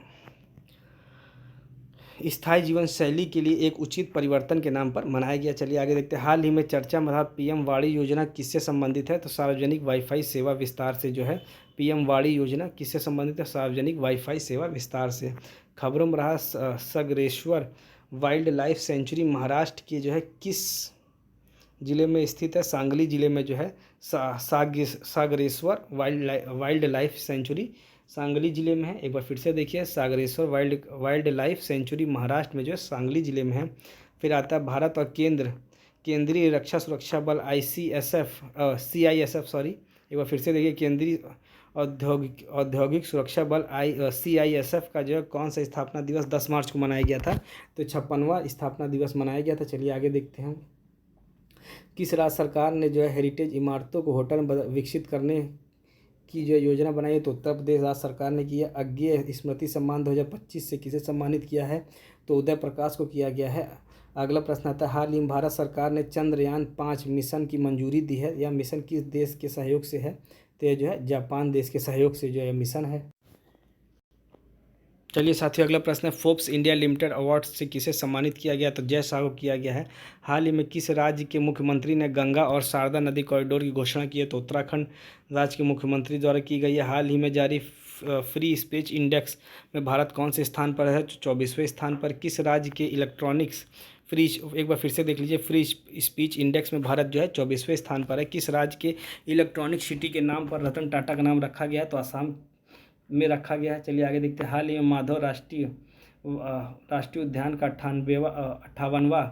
स्थायी जीवन शैली के लिए एक उचित परिवर्तन के नाम पर मनाया गया। चलिए आगे देखते हैं। हाल ही में चर्चा में रहा PM वाणी योजना किससे संबंधित है, तो सार्वजनिक वाईफाई सेवा विस्तार से जो है PM वाणी योजना किससे संबंधित है, सार्वजनिक वाईफाई सेवा विस्तार से। खबरों में रहा Sagareshwar wild life sanctuary Maharashtra के जो है किस जिले में स्थित है, सांगली जिले में जो है Sagareshwar wild life sanctuary Sangli जिले में है। एक बार फिर से देखिए, Sagareshwar wild life sanctuary Maharashtra में जो है सांगली जिले में है। फिर आता है भारत और केंद्रीय रक्षा सुरक्षा बल CISF एक बार फिर से देखिए, केंद्रीय औद्योगिक सुरक्षा बल CISF का जो है कौन सा स्थापना दिवस 10 मार्च को मनाया गया था? तो 56वां स्थापना दिवस मनाया गया था। चलिए आगे देखते हैं। किस राज्य सरकार ने जो है हेरिटेज इमारतों को होटल में विकसित करने की जो योजना बनाई है? तो उत्तर प्रदेश राज्य सरकार ने की है। अज्ञेय स्मृति सम्मान 2025 से किसे सम्मानित किया है? तो उदय प्रकाश को किया गया है। अगला प्रश्न आता है, हाल ही में भारत सरकार ने चंद्रयान-5 मिशन की मंजूरी दी है। यह मिशन किस देश के सहयोग से है? तो ये जो है जापान देश के सहयोग से जो है मिशन है। चलिए साथियों, अगला प्रश्न है, फोर्ब्स इंडिया लिमिटेड अवार्ड से किसे सम्मानित किया गया? तो जय शाह को किया गया है। हाल ही में किस राज्य के मुख्यमंत्री ने गंगा और शारदा नदी कॉरिडोर की घोषणा की है? तो उत्तराखंड राज्य के मुख्यमंत्री द्वारा की गई है। हाल ही में जारी फ्री स्पीच इंडेक्स में भारत कौन से स्थान पर है? 24वें स्थान पर। किस राज्य के इलेक्ट्रॉनिक्स फ्री, एक बार फिर से देख लीजिए, फ्री स्पीच इंडेक्स में भारत जो है 24वें स्थान पर है। किस राज्य के इलेक्ट्रॉनिक सिटी के नाम पर रतन टाटा का नाम रखा गया है? तो असम में रखा गया है। चलिए आगे देखते हैं। हाल ही में माधव राष्ट्रीय उद्यान का 58वां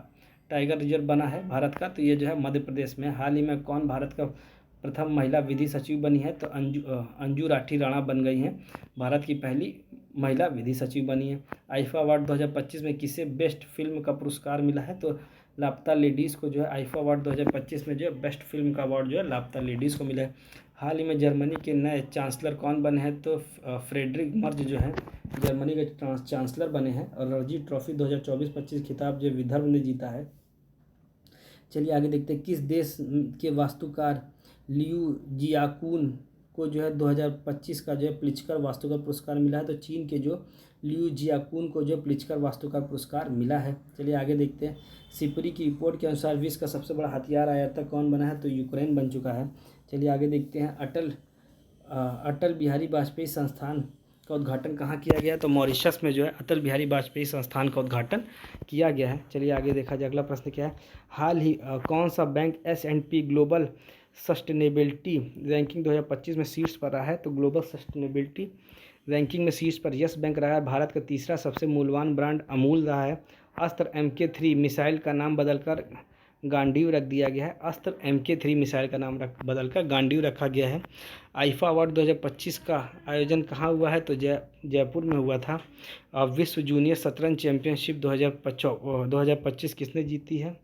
टाइगर रिजर्व बना है भारत का। तो ये जो है मध्य प्रदेश में। हाल ही में कौन भारत का प्रथम महिला विधि सचिव बनी है? तो अंजू राठी राणा बन गई हैं, भारत की पहली महिला विधि सचिव बनी है। आईफा अवार्ड 2025 में किसे बेस्ट फिल्म का पुरस्कार मिला है? तो लापता लेडीज़ को जो है आईफा अवार्ड 2025 में जो है बेस्ट फिल्म का अवार्ड जो है लापता लेडीज़ को मिला है। हाल ही में जर्मनी के नए चांसलर कौन बने हैं? तो फ्रेडरिक मर्ज जो है जर्मनी के चांसलर बने हैं। और रणजी ट्रॉफी 2024-25 खिताब जो विदर्भ ने जीता है। चलिए आगे देखते हैं। किस देश के वास्तुकार लियू जियाकुन को जो है 2025 का जो है प्लित्ज़कर वास्तुकार पुरस्कार मिला है? तो चीन के जो लियू जियाकुन को जो प्लित्ज़कर वास्तुकार पुरस्कार मिला है। चलिए आगे देखते हैं। सिपरी की रिपोर्ट के अनुसार विश्व का सबसे बड़ा हथियार आयातक कौन बना है? तो यूक्रेन बन चुका है। चलिए आगे देखते हैं। अटल बिहारी वाजपेयी संस्थान का उद्घाटन कहाँ किया गया? तो मॉरिशस में जो है अटल बिहारी वाजपेयी संस्थान का उद्घाटन किया गया है। चलिए आगे देखा जाए। अगला प्रश्न क्या है? हाल ही कौन सा bank S&P global sustainability ranking 2025 में शीर्ष पर रहा है? तो ग्लोबल सस्टेनेबिलिटी रैंकिंग में शीर्ष पर यस बैंक रहा है। भारत का तीसरा सबसे मूल्यवान ब्रांड अमूल रहा है। अस्त्र MK3 मिसाइल का नाम बदलकर गांडीव रख दिया गया है। अस्त्र MK3 मिसाइल का नाम बदलकर गांडीव रखा गया है। आईफा अवार्ड 2025 का आयोजन कहाँ हुआ है? तो जयपुर में हुआ था। विश्व जूनियर शतरंज चैंपियनशिप 2025 किसने जीती है?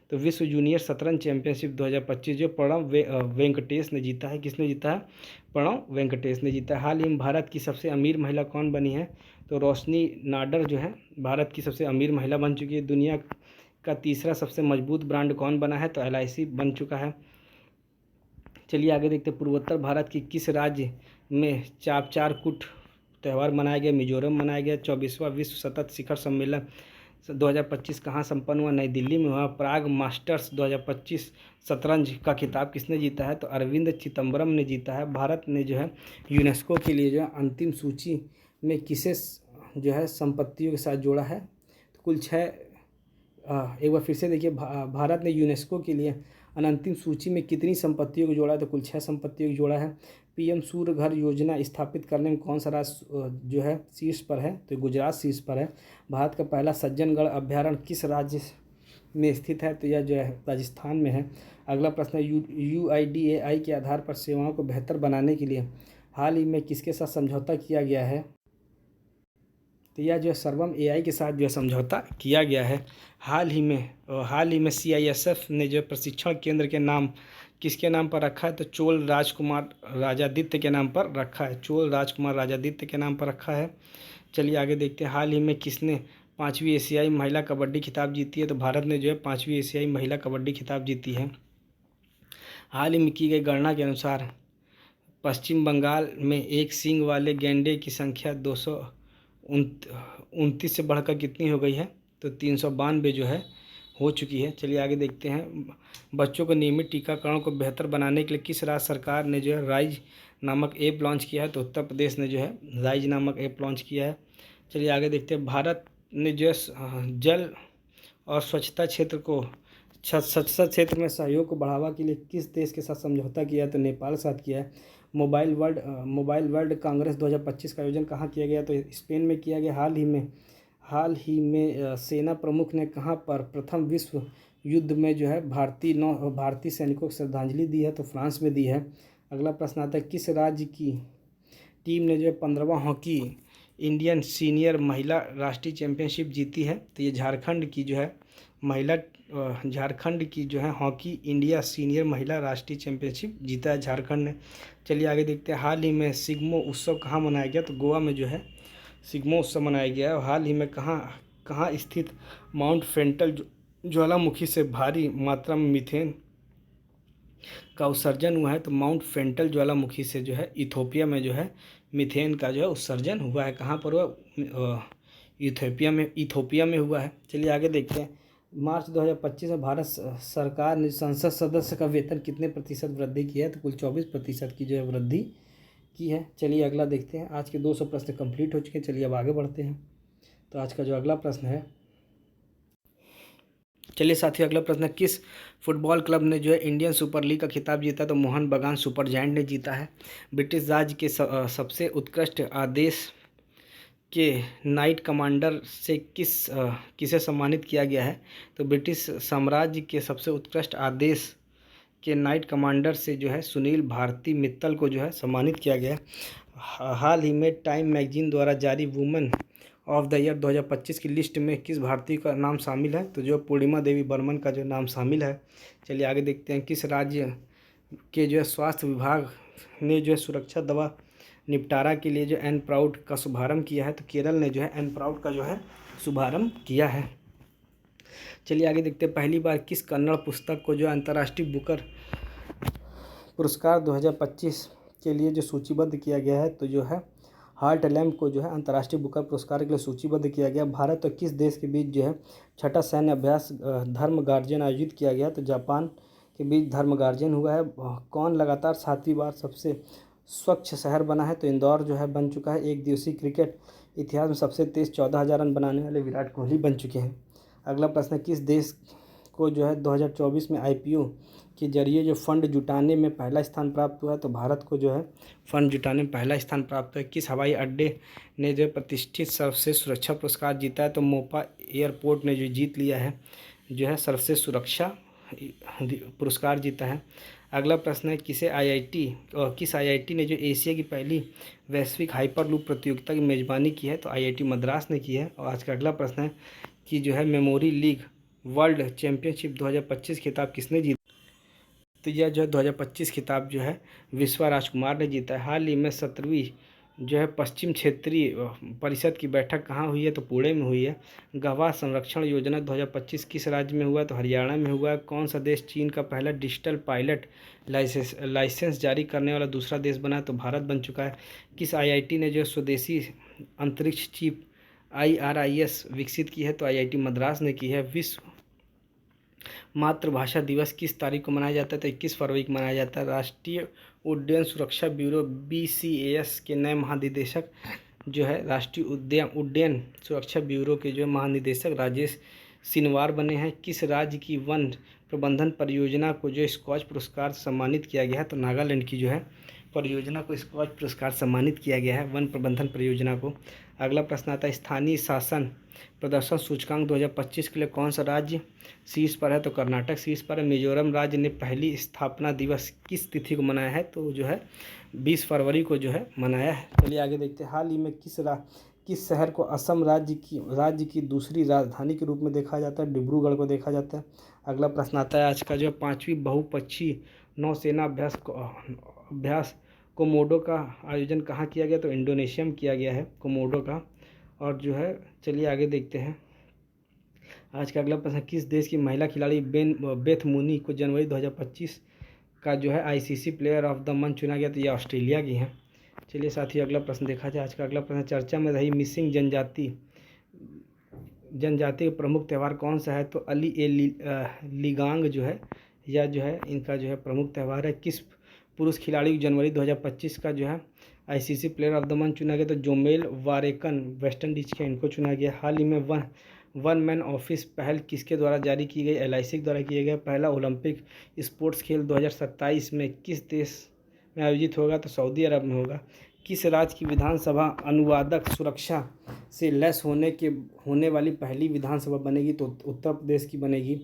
तो विश्व जूनियर शतरंज चैंपियनशिप 2025 जो प्रणव वेंकटेश ने जीता है। किसने जीता है? प्रणव वेंकटेश ने जीता है। हाल ही में भारत की सबसे अमीर महिला कौन बनी है? तो रोशनी नाडर जो है भारत की सबसे अमीर महिला बन चुकी है। दुनिया का तीसरा सबसे मजबूत ब्रांड कौन बना है? तो LIC बन चुका है। चलिए आगे देखते हैं। पूर्वोत्तर भारत की किस राज्य में चापचारकुट त्यौहार मनाया गया? मिजोरम मनाया गया। 24वां विश्व सतत शिखर सम्मेलन 2025 कहाँ संपन्न हुआ? नई दिल्ली में हुआ। प्राग मास्टर्स 2025 शतरंज का खिताब किसने जीता है? तो अरविंद चिदम्बरम ने जीता है। भारत ने जो है यूनेस्को के लिए जो है अंतिम सूची में किसे जो है संपत्तियों के साथ जोड़ा है? तो कुल 6 एक बार फिर से देखिए। भारत ने यूनेस्को के लिए अंतिम सूची में कितनी संपत्तियों को जोड़ा है? तो कुल 6 संपत्तियों को जोड़ा है। PM सूर्य घर योजना स्थापित करने में कौन सा राज्य जो है शीर्ष पर है? तो गुजरात शीर्ष पर है। भारत का पहला सज्जनगढ़ अभ्यारण्य किस राज्य में स्थित है? तो यह जो है राजस्थान में है। अगला प्रश्न है। UIDAI के आधार पर सेवाओं को बेहतर बनाने के लिए हाल ही में किसके साथ समझौता किया गया है? तो यह जो है सर्वम AI के साथ जो है समझौता किया गया है। हाल ही में CISF ने जो प्रशिक्षण केंद्र के नाम किसके नाम पर रखा है? तो चोल राजकुमार राजादित्य के नाम पर रखा है। चोल राजकुमार राजादित्य के नाम पर रखा है। चलिए आगे देखते हैं। हाल ही में किसने 5वीं एशियाई महिला कबड्डी खिताब जीती है? तो भारत ने जो है 5वीं एशियाई महिला कबड्डी खिताब जीती है। हाल ही में की गई गणना के अनुसार पश्चिम बंगाल में एक सींग वाले गैंडे की संख्या 229 से बढ़कर कितनी हो गई है? तो 392 जो है हो चुकी है। चलिए आगे देखते हैं। बच्चों को नियमित टीकाकरण को बेहतर बनाने के लिए किस राज्य सरकार ने जो है राइज नामक ऐप लॉन्च किया है? तो उत्तर प्रदेश ने जो है राइज नामक ऐप लॉन्च किया है। चलिए आगे देखते हैं। भारत ने जो है जल और स्वच्छता क्षेत्र में सहयोग को बढ़ावा के लिए किस देश के साथ समझौता किया है? तो नेपाल के साथ किया है। मोबाइल वर्ल्ड कांग्रेस 2025 का आयोजन कहाँ किया गया? तो स्पेन में किया गया। हाल ही में सेना प्रमुख ने कहाँ पर प्रथम विश्व युद्ध में जो है भारतीय सैनिकों को श्रद्धांजलि दी है? तो फ्रांस में दी है। अगला प्रश्न आता है। किस राज्य की टीम ने जो है 15वां हॉकी इंडियन सीनियर महिला राष्ट्रीय चैंपियनशिप जीती है? तो ये झारखंड की जो है झारखंड की जो है हॉकी इंडिया सीनियर महिला राष्ट्रीय चैंपियनशिप जीता है झारखंड ने। चलिए आगे देखते हैं। हाल ही में सिग्मो उत्सव कहाँ मनाया गया? तो गोवा में जो है सिग्मो उत्सव मनाया गया है। और हाल ही में कहाँ कहाँ स्थित माउंट फेंटल ज्वालामुखी से भारी मात्रा में मीथेन का उत्सर्जन हुआ है? तो माउंट फेंटल ज्वालामुखी से जो है इथोपिया में जो है मीथेन का जो है उत्सर्जन हुआ है। कहाँ पर हुआ? इथोपिया में हुआ है। चलिए आगे देखते हैं। मार्च 2025 में भारत सरकार ने संसद सदस्य का वेतन कितने प्रतिशत वृद्धि की है? तो कुल 24% की जो है वृद्धि की है। चलिए अगला देखते हैं। आज के 200 प्रश्न कंप्लीट हो चुके हैं। चलिए अब आगे बढ़ते हैं। तो आज का जो अगला प्रश्न है, चलिए साथियों अगला प्रश्न है, किस फुटबॉल क्लब ने जो है इंडियन सुपर लीग का खिताब जीता? तो मोहन बगान सुपर जायंट ने जीता है। ब्रिटिश राज के सबसे उत्कृष्ट आदेश के नाइट कमांडर से किसे सम्मानित किया गया है? तो ब्रिटिश साम्राज्य के सबसे उत्कृष्ट आदेश के नाइट कमांडर से जो है सुनील भारती मित्तल को जो है सम्मानित किया गया है। हाल ही में टाइम मैगजीन द्वारा जारी वुमेन ऑफ द ईयर 2025 की लिस्ट में किस भारतीय का नाम शामिल है? तो जो पूर्णिमा देवी बर्मन का जो नाम शामिल है। चलिए आगे देखते हैं। किस राज्य के जो है स्वास्थ्य विभाग ने जो है सुरक्षा दवा निपटारा के लिए जो एन प्राउड का शुभारंभ किया है? तो केरल ने जो है एन प्राउड का जो है शुभारंभ किया है। चलिए आगे देखते हैं। पहली बार किस कन्नड़ पुस्तक को जो अंतर्राष्ट्रीय बुकर पुरस्कार 2025 के लिए जो सूचीबद्ध किया गया है? तो जो है हार्ट लैम्प को जो है अंतर्राष्ट्रीय बुकर पुरस्कार के लिए सूचीबद्ध किया गया। भारत और किस देश के बीच जो है छठा सैन्य अभ्यास धर्म गार्जियन आयोजित किया गया? तो जापान के बीच धर्म गार्जियन हुआ है। कौन लगातार 7वीं बार सबसे स्वच्छ शहर बना है? तो इंदौर जो है बन चुका है। एक दिवसीय क्रिकेट इतिहास में सबसे तेज 14,000 रन बनाने वाले विराट कोहली बन चुके हैं। अगला प्रश्न है, किस देश को जो है 2024 में IPO के जरिए जो फंड जुटाने में पहला स्थान प्राप्त हुआ है? तो भारत को जो है फंड जुटाने में पहला स्थान प्राप्त हुआ है। किस हवाई अड्डे ने जो प्रतिष्ठित सर्वश्रेष्ठ सुरक्षा पुरस्कार जीता है? तो मोपा एयरपोर्ट ने जो जीत लिया है जो है सर्वश्रेष्ठ सुरक्षा पुरस्कार जीता है। अगला प्रश्न है, किस IIT ने जो एशिया की पहली वैश्विक हाइपरलूप प्रतियोगिता की मेज़बानी की है? तो IIT मद्रास ने की है। और आज का अगला प्रश्न है कि जो है मेमोरी लीग वर्ल्ड चैंपियनशिप 2025 खिताब किसने जीता? तो यह जो है 2025 खिताब जो है विश्वा राजकुमार ने जीता है। हाल ही में 17वीं जो है पश्चिम क्षेत्रीय परिषद की बैठक कहाँ हुई है? तो पुणे में हुई है। गवाह संरक्षण योजना 2025 किस राज्य में हुआ है? तो हरियाणा में हुआ है। कौन सा देश चीन का पहला डिजिटल पायलट लाइसेंस जारी करने वाला दूसरा देश बना है? तो भारत बन चुका है। किस IIT ने जो स्वदेशी अंतरिक्ष चिप IRIS विकसित की है? तो IIT मद्रास ने की है। विश्व मातृभाषा दिवस किस तारीख को मनाया जाता है? तो 21 फरवरी को मनाया जाता है। राष्ट्रीय उड्डयन सुरक्षा ब्यूरो BCAS के नए महानिदेशक जो है राष्ट्रीय उड्डयन सुरक्षा ब्यूरो के जो महानिदेशक राजेश सिनवार बने हैं। किस राज्य की वन प्रबंधन परियोजना को जो स्कॉच पुरस्कार सम्मानित किया गया है? तो नागालैंड की जो है परियोजना को स्कॉच पुरस्कार सम्मानित किया गया है वन प्रबंधन परियोजना को। अगला प्रश्न आता है, स्थानीय शासन प्रदर्शन सूचकांक 2025 के लिए कौन सा राज्य शीर्ष पर है? तो कर्नाटक शीर्ष पर है। मिजोरम राज्य ने पहली स्थापना दिवस किस तिथि को मनाया है? तो जो है 20 फरवरी को जो है मनाया है। चलिए आगे देखते हैं। हाल ही में किस शहर को असम राज्य की दूसरी राजधानी के रूप में देखा जाता है? डिब्रूगढ़ को देखा जाता है। अगला प्रश्न आता है आज का जो 5वीं बहुपक्षीय नौसेना अभ्यास कोमोडो का आयोजन कहाँ किया गया? तो इंडोनेशिया में किया गया है कोमोडो का। और जो है चलिए आगे देखते हैं। आज का अगला प्रश्न, किस देश की महिला खिलाड़ी बेथ मूनी को जनवरी 2025 का जो है ICC player of the month चुना गया? तो ये ऑस्ट्रेलिया की हैं। चलिए साथियों अगला प्रश्न देखा जाए। आज का अगला प्रश्न, चर्चा में रही मिसिंग जनजाति का प्रमुख त्यौहार कौन सा है? तो अली ए लिगांग जो है या जो है इनका जो है प्रमुख त्यौहार है। किस पुरुष खिलाड़ी को जनवरी 2025 का जो है ICC player of the month चुना गया? तो जोमेल वारेकन वेस्ट इंडीज के, इनको चुना गया। हाल ही में वन मैन ऑफिस पहल किसके द्वारा जारी की गई? LIC के द्वारा किया गया। पहला ओलंपिक स्पोर्ट्स खेल 2027 में किस देश में आयोजित होगा? तो सऊदी अरब में होगा। किस राज्य की विधानसभा अनुवादक सुरक्षा से लैस होने वाली पहली विधानसभा बनेगी? तो उत्तर प्रदेश की बनेगी।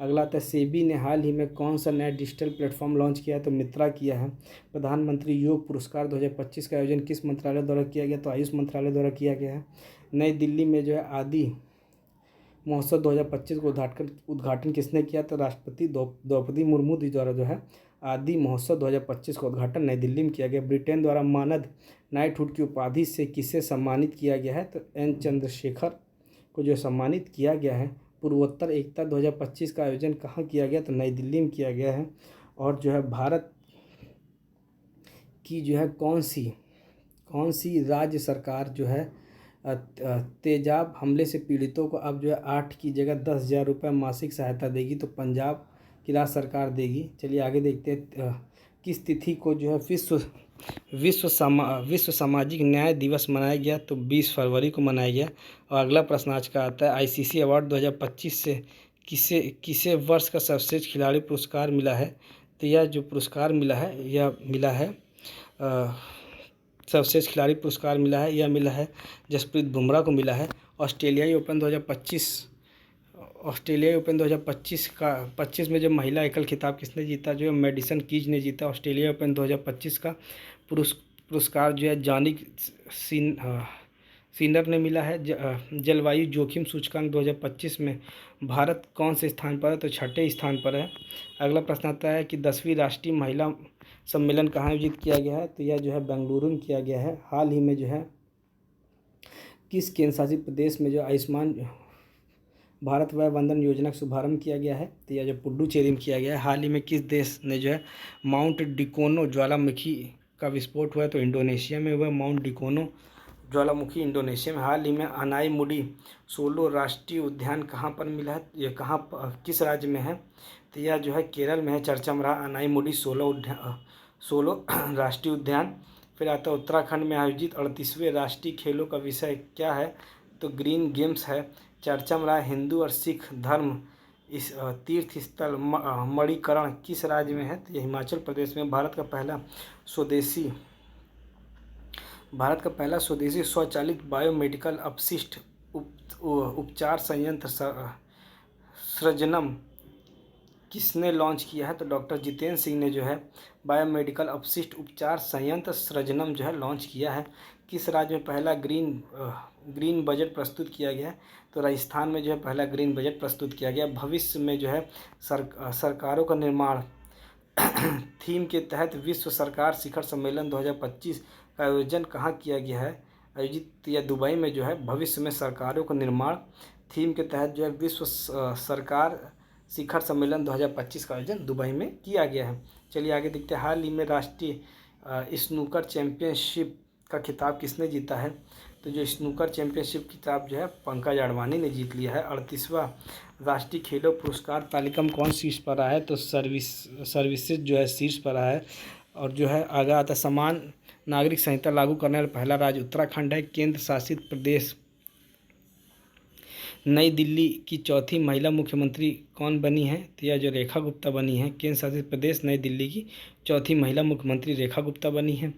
अगला आता है सेबी ने हाल ही में कौन सा नया डिजिटल प्लेटफॉर्म लॉन्च किया है? तो मित्रा किया है। प्रधानमंत्री योग पुरस्कार 2025 का आयोजन किस मंत्रालय द्वारा किया गया? तो आयुष मंत्रालय द्वारा किया गया है। नई दिल्ली में जो है आदि महोत्सव 2025 को उद्घाटन किसने किया? तो राष्ट्रपति द्रौपदी मुर्मू जी द्वारा जो है आदि महोत्सव 2025 का उद्घाटन नई दिल्ली में किया गया। ब्रिटेन द्वारा मानद नाइटहुड की उपाधि से किसे सम्मानित किया गया है? तो एन चंद्रशेखर को जो सम्मानित किया गया है। पूर्वोत्तर एकता 2025 का आयोजन कहाँ किया गया? तो नई दिल्ली में किया गया है। और जो है भारत की जो है कौन सी राज्य सरकार जो है तेजाब हमले से पीड़ितों को अब जो है 8 की जगह 10,000 रुपये मासिक सहायता देगी? तो पंजाब की राज्य सरकार देगी। चलिए आगे देखते हैं किस तिथि को जो है विश्व सामाजिक न्याय दिवस मनाया गया? तो 20 फरवरी को मनाया गया। और अगला प्रश्न आज का आता है आईसीसी अवार्ड 2025 से किसे वर्ष का सर्वश्रेष्ठ खिलाड़ी पुरस्कार मिला है? तो यह जो पुरस्कार मिला है यह मिला है सर्वश्रेष्ठ खिलाड़ी पुरस्कार मिला है, यह मिला है जसप्रीत बुमराह को मिला है। ऑस्ट्रेलियाई ओपन 2025 का 25 में जो महिला एकल खिताब किसने जीता? जो है मेडिसन कीज ने जीता। ऑस्ट्रेलिया ओपन 2025 का पुरस्कार जो है जानिक सिनर ने मिला है। जलवायु जोखिम सूचकांक 2025 में भारत कौन से स्थान पर है? तो 6ठे स्थान पर है। अगला प्रश्न आता है कि 10वीं राष्ट्रीय महिला सम्मेलन कहाँ आयोजित किया गया है? तो यह जो है बेंगलुरु में किया गया है। हाल ही में जो है किस केंद्र शासित प्रदेश में जो आयुष्मान भारत वय वंदन योजना का शुभारंभ किया गया है? तो यह जो पुडुचेरी में किया गया है। हाल ही में किस देश ने जो है माउंट डिकोनो ज्वालामुखी का विस्फोट हुआ है? तो इंडोनेशिया में हुआ। माउंट डिकोनो ज्वालामुखी इंडोनेशिया में। हाल ही में अनाई मुडी सोलो राष्ट्रीय उद्यान कहाँ पर मिला है? यह किस राज्य में है? तो यह जो है केरल में है। चर्चा में रहा अनाई मुडी सोलो राष्ट्रीय उद्यान। फिर आता है उत्तराखंड में आयोजित 38वें राष्ट्रीय खेलों का विषय क्या है? तो ग्रीन गेम्स है। चर्चा में रहा हिंदू और सिख धर्म इस तीर्थ स्थल मणिकरण किस राज्य में है? तो यह हिमाचल प्रदेश में। भारत का पहला स्वदेशी स्वचालित बायोमेडिकल अपशिष्ट उपचार संयंत्र सृजनम किसने लॉन्च किया है? तो डॉक्टर जितेंद्र सिंह ने जो है बायोमेडिकल अपशिष्ट उपचार संयंत्र सृजनम जो है लॉन्च किया है। किस राज्य में पहला ग्रीन बजट प्रस्तुत किया गया है? तो राजस्थान में जो है पहला ग्रीन बजट प्रस्तुत किया गया। भविष्य में जो है सरकारों का निर्माण थीम के तहत विश्व सरकार शिखर सम्मेलन 2025 का आयोजन कहाँ किया गया है? आयोजित या दुबई में जो है भविष्य में सरकारों का निर्माण थीम के तहत जो है विश्व सरकार शिखर सम्मेलन 2025 का आयोजन दुबई में किया गया है। चलिए आगे देखते हैं हाल ही में राष्ट्रीय स्नूकर चैंपियनशिप का खिताब किसने जीता है? तो जो स्नूकर चैंपियनशिप खिताब जो है पंकज अडवाणी ने जीत लिया है। 38वां राष्ट्रीय खेलों पुरस्कार तालिका में कौन शीर्ष पर रहा है? तो सर्विसेज जो है शीर्ष पर रहा है। और जो है आगे आता है समान नागरिक संहिता लागू करने वाला पहला राज्य उत्तराखंड है। केंद्र शासित प्रदेश नई दिल्ली की चौथी महिला मुख्यमंत्री कौन बनी है? तो यह जो रेखा गुप्ता बनी है। केंद्र शासित प्रदेश नई दिल्ली की चौथी महिला मुख्यमंत्री रेखा गुप्ता बनी है।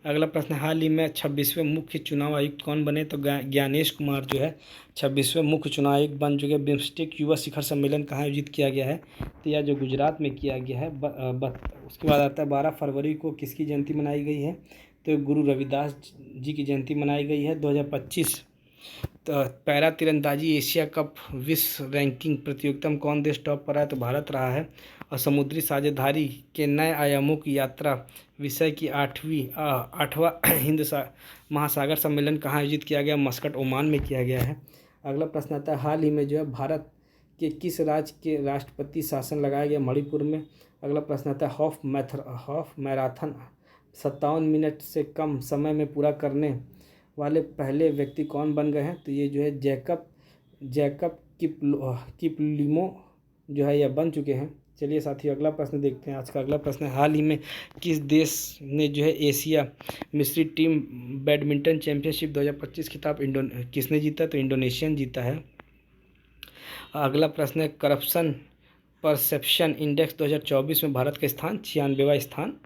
अगला प्रश्न हाल ही में 26वें मुख्य चुनाव आयुक्त कौन बने? तो ज्ञानेश कुमार जो है 26वें मुख्य चुनाव आयुक्त बन चुके। बिम्स्टेक युवा शिखर सम्मेलन कहाँ आयोजित किया गया है? तो यह जो गुजरात में किया गया है। उसके बाद आता है 12 फरवरी को किसकी जयंती मनाई गई है? तो गुरु रविदास जी की जयंती मनाई गई है। 2025 तो पैरा तीरंदाजी एशिया कप विश्व रैंकिंग प्रतियोगिता में कौन देश टॉप पर है? तो भारत रहा है। और समुद्री साझेदारी के नए आयामों की यात्रा विषय की 8वां हिंद महासागर सम्मेलन कहाँ आयोजित किया गया? मस्कट ओमान में किया गया है। अगला प्रश्न आता है हाल ही में जो है भारत के किस राज्य के राष्ट्रपति शासन लगाया गया? मणिपुर में। अगला प्रश्न आता है हाफ मैराथन 57 मिनट से कम समय में पूरा करने वाले पहले व्यक्ति कौन बन गए हैं? तो ये जो है जैकब किपलिमो जो है यह बन चुके हैं। चलिए साथियों अगला प्रश्न देखते हैं। आज का अगला प्रश्न है हाल ही में किस देश ने जो है एशिया मिश्रित टीम बैडमिंटन चैंपियनशिप 2025 खिताब किसने जीता? तो इंडोनेशियन जीता है। अगला प्रश्न है करप्शन परसेप्शन इंडेक्स 2024 में भारत का स्थान 96वां स्थान।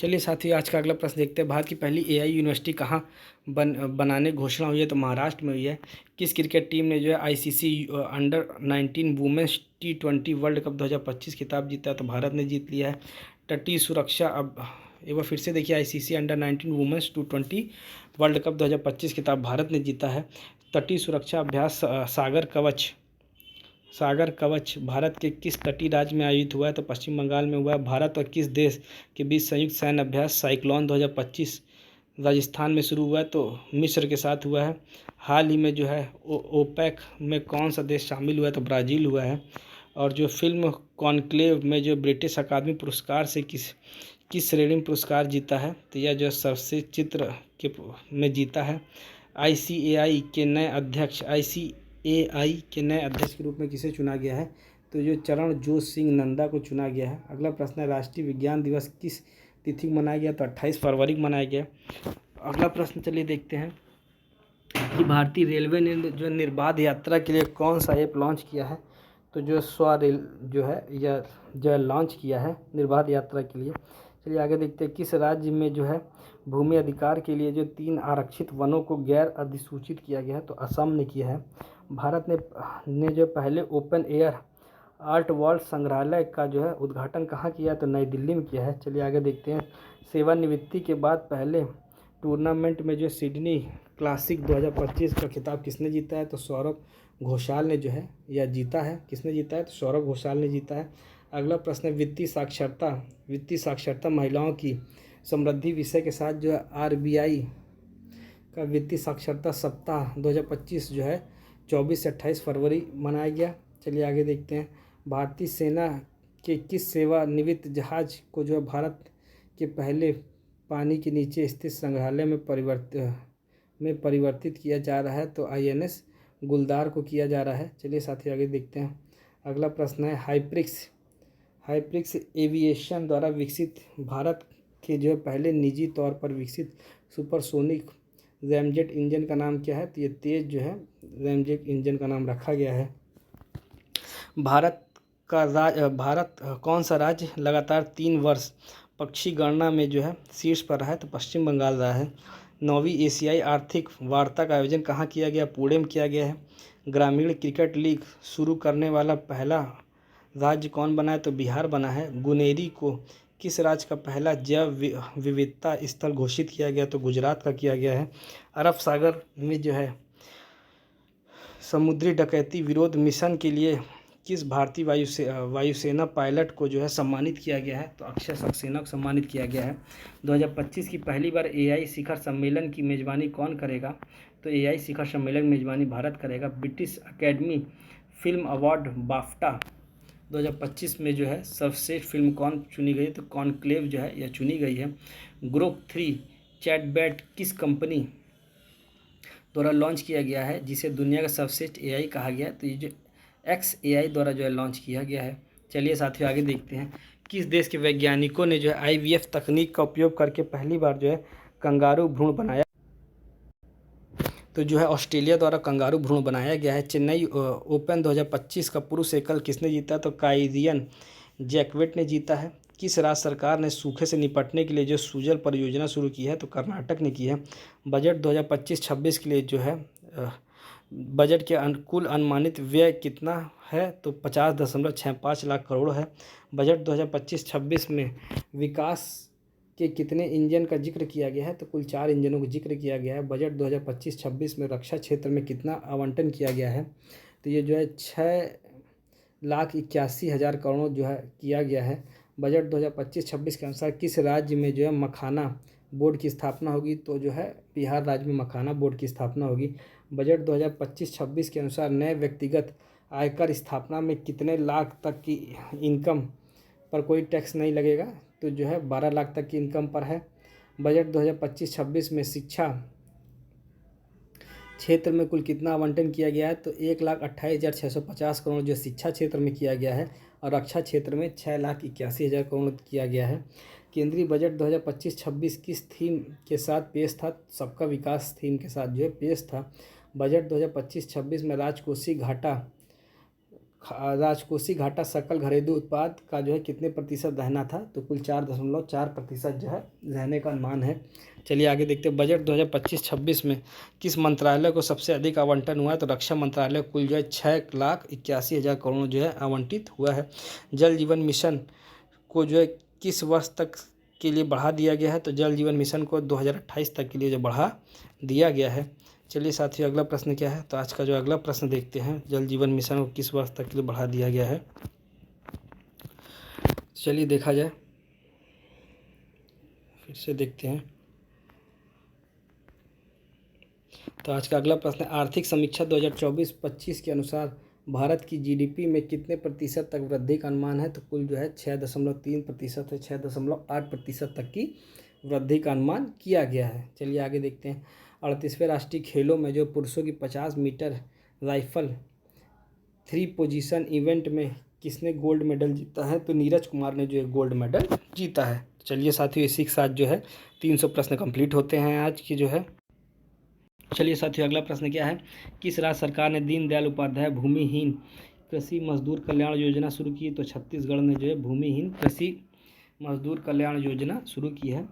चलिए साथियों, आज का अगला प्रश्न देखते हैं। भारत की पहली एआई यूनिवर्सिटी कहाँ बनाने घोषणा हुई है? तो महाराष्ट्र में हुई है। किस क्रिकेट टीम ने जो है ICC under nineteen women's T20 world cup 2025 खिताब जीता है? तो भारत ने जीत लिया है। तटीय सुरक्षा, अब एक बार फिर से देखिए, ICC under nineteen women's T20 world cup 2025 खिताब भारत ने जीता है। तटीय सुरक्षा अभ्यास सागर कवच भारत के किस तटीय राज्य में आयोजित हुआ है? तो पश्चिम बंगाल में हुआ है। भारत और किस देश के बीच संयुक्त सैन्य अभ्यास साइक्लोन 2025 राजस्थान में शुरू हुआ है? तो मिस्र के साथ हुआ है। हाल ही में जो है ओपेक में कौन सा देश शामिल हुआ है? तो ब्राज़ील हुआ है। और जो फिल्म कॉन्क्लेव में जो ब्रिटिश अकादमी पुरस्कार से किस किस श्रेणी में पुरस्कार जीता है? तो यह जो है सर्वश्रेष्ठ चित्र के में जीता है। आईसीएआई के नए अध्यक्ष के रूप में किसे चुना गया है? तो जो चरणजोत सिंह नंदा को चुना गया है। अगला प्रश्न है, राष्ट्रीय विज्ञान दिवस किस तिथि को मनाया गया? तो 28 फरवरी को मनाया गया। अगला प्रश्न चलिए देखते हैं कि भारतीय रेलवे ने जो निर्बाध यात्रा के लिए कौन सा ऐप लॉन्च किया है? तो जो स्वरेल जो है यह जो लॉन्च किया है निर्बाध यात्रा के लिए। चलिए आगे देखते हैं, किस राज्य में जो है भूमि अधिकार के लिए जो 3 आरक्षित वनों को गैर अधिसूचित किया गया है? तो असम ने किया है। भारत ने जो पहले ओपन एयर आर्ट वर्ल्ड संग्रहालय का जो है उद्घाटन कहाँ किया है? तो नई दिल्ली में किया है। चलिए आगे देखते हैं, सेवानिवृत्ति के बाद पहले टूर्नामेंट में जो सिडनी क्लासिक 2025 का खिताब किसने जीता है? तो सौरभ घोषाल ने जो है यह जीता है। किसने जीता है? तो सौरभ घोषाल ने जीता है। अगला प्रश्न है, वित्तीय साक्षरता महिलाओं की समृद्धि विषय के साथ जो है आरबीआई का वित्तीय साक्षरता सप्ताह 2025 जो है 24 से 28 फरवरी मनाया गया। चलिए आगे देखते हैं, भारतीय सेना के किस सेवानिवृत्त जहाज को जो है भारत के पहले पानी के नीचे स्थित संग्रहालय में परिवर्तित किया जा रहा है? तो आईएनएस गुलदार को किया जा रहा है। चलिए साथी आगे देखते हैं। अगला प्रश्न है, हाइप्रिक्स एविएशन द्वारा विकसित भारत के जो है पहले निजी तौर पर विकसित सुपरसोनिक रैमजेट इंजन का नाम क्या है? तो ये तेज जो है रैमजेट इंजन का नाम रखा गया है। भारत कौन सा राज्य लगातार 3 वर्ष पक्षी गणना में जो है शीर्ष पर रहा है? तो पश्चिम बंगाल रहा है। 9वीं एशियाई आर्थिक वार्ता का आयोजन कहाँ किया गया? पुणे में किया गया है। ग्रामीण क्रिकेट लीग शुरू करने वाला पहला राज्य कौन बना है? तो बिहार बना है। गुनेरी को किस राज्य का पहला जैव विविधता स्थल घोषित किया गया? तो गुजरात का किया गया है। अरब सागर में जो है समुद्री डकैती विरोध मिशन के लिए किस भारतीय वायुसेना पायलट को जो है सम्मानित किया गया है? तो अक्षय सक्सेना को सम्मानित किया गया है। 2025 की पहली बार एआई शिखर सम्मेलन की मेज़बानी कौन करेगा? तो एआई शिखर सम्मेलन की मेज़बानी भारत करेगा। British academy film award BAFTA 2025 में जो है सर्वश्रेष्ठ फिल्म कौन चुनी गई? तो कॉन्क्लेव जो है यह चुनी गई है। ग्रुप 3 चैटबॉट किस कंपनी द्वारा लॉन्च किया गया है जिसे दुनिया का सर्वश्रेष्ठ एआई कहा गया है? तो ये जो XAI द्वारा जो है लॉन्च किया गया है। चलिए साथियों आगे देखते हैं, किस देश के वैज्ञानिकों ने जो है IVF तकनीक का उपयोग करके पहली बार जो है कंगारू भ्रूण बनाया? तो जो है ऑस्ट्रेलिया द्वारा कंगारू भ्रूण बनाया गया है। चेन्नई ओपन 2025 का पुरुष एकल किसने जीता? तो काइरियन जैकवेट ने जीता है। किस राज्य सरकार ने सूखे से निपटने के लिए जो सुजल परियोजना शुरू की है? तो कर्नाटक ने की है। बजट 2025-26 के लिए जो है बजट के कुल अनुमानित व्यय कितना है? तो 50.65 लाख करोड़ है। बजट 2025-26 में विकास के कितने इंजन का जिक्र किया गया है? तो कुल 4 इंजनों का जिक्र किया गया है। बजट 2025-26 में रक्षा क्षेत्र में कितना आवंटन किया गया है? तो ये जो है 6,81,000 करोड़ जो है किया गया है। बजट 2025-26 के अनुसार किस राज्य में जो है मखाना बोर्ड की स्थापना होगी? तो जो है बिहार राज्य में मखाना बोर्ड की स्थापना होगी। बजट 2025-26 के अनुसार नए व्यक्तिगत आयकर स्थापना में कितने लाख तक की इनकम पर कोई टैक्स नहीं लगेगा? तो जो है 12 लाख तक की इनकम पर है। बजट 2025-26 में शिक्षा क्षेत्र में कुल कितना आवंटन किया गया है? तो 1,28,650 करोड़ जो शिक्षा क्षेत्र में किया गया है और रक्षा क्षेत्र में 6,81,000 करोड़ किया गया है। केंद्रीय बजट 2025-26 किस थीम के साथ पेश था? सबका विकास थीम के साथ जो है पेश था। बजट 2025-26 में राजकोषीय राजकोषीय घाटा सकल घरेलू उत्पाद का जो है कितने प्रतिशत रहना था, तो कुल 4.4% जो है रहने का अनुमान है। चलिए आगे देखते हैं। बजट 2025-26 में किस मंत्रालय को सबसे अधिक आवंटन हुआ है, तो रक्षा मंत्रालय को कुल जो है 6,81,000 करोड़ जो है आवंटित हुआ है। जल जीवन मिशन को जो है किस वर्ष तक के लिए बढ़ा दिया गया है, तो जल जीवन मिशन को 2028 तक के लिए जो बढ़ा दिया गया है। चलिए साथियों अगला प्रश्न क्या है, तो आज का जो अगला प्रश्न देखते हैं, जल जीवन मिशन को किस वर्ष तक के लिए बढ़ा दिया गया है। चलिए देखा जाए, फिर से देखते हैं। तो आज का अगला प्रश्न, आर्थिक समीक्षा 2024-25 के अनुसार भारत की जीडीपी में कितने प्रतिशत तक वृद्धि का अनुमान है, तो कुल जो है 6.3% से 6.8% तक की वृद्धि का अनुमान किया गया है। चलिए आगे देखते हैं। 38वें राष्ट्रीय खेलों में जो पुरुषों की 50 मीटर राइफल 3 पोजीशन इवेंट में किसने गोल्ड मेडल जीता है, तो नीरज कुमार ने जो है गोल्ड मेडल जीता है। चलिए साथियों इसी के साथ जो है 300 प्रश्न कंप्लीट होते हैं आज की जो है। चलिए साथियों अगला प्रश्न क्या है, किस राज्य सरकार ने दीनदयाल उपाध्याय भूमिहीन कृषि मजदूर कल्याण योजना शुरू की, तो छत्तीसगढ़ ने जो है भूमिहीन कृषि मजदूर कल्याण योजना शुरू की है।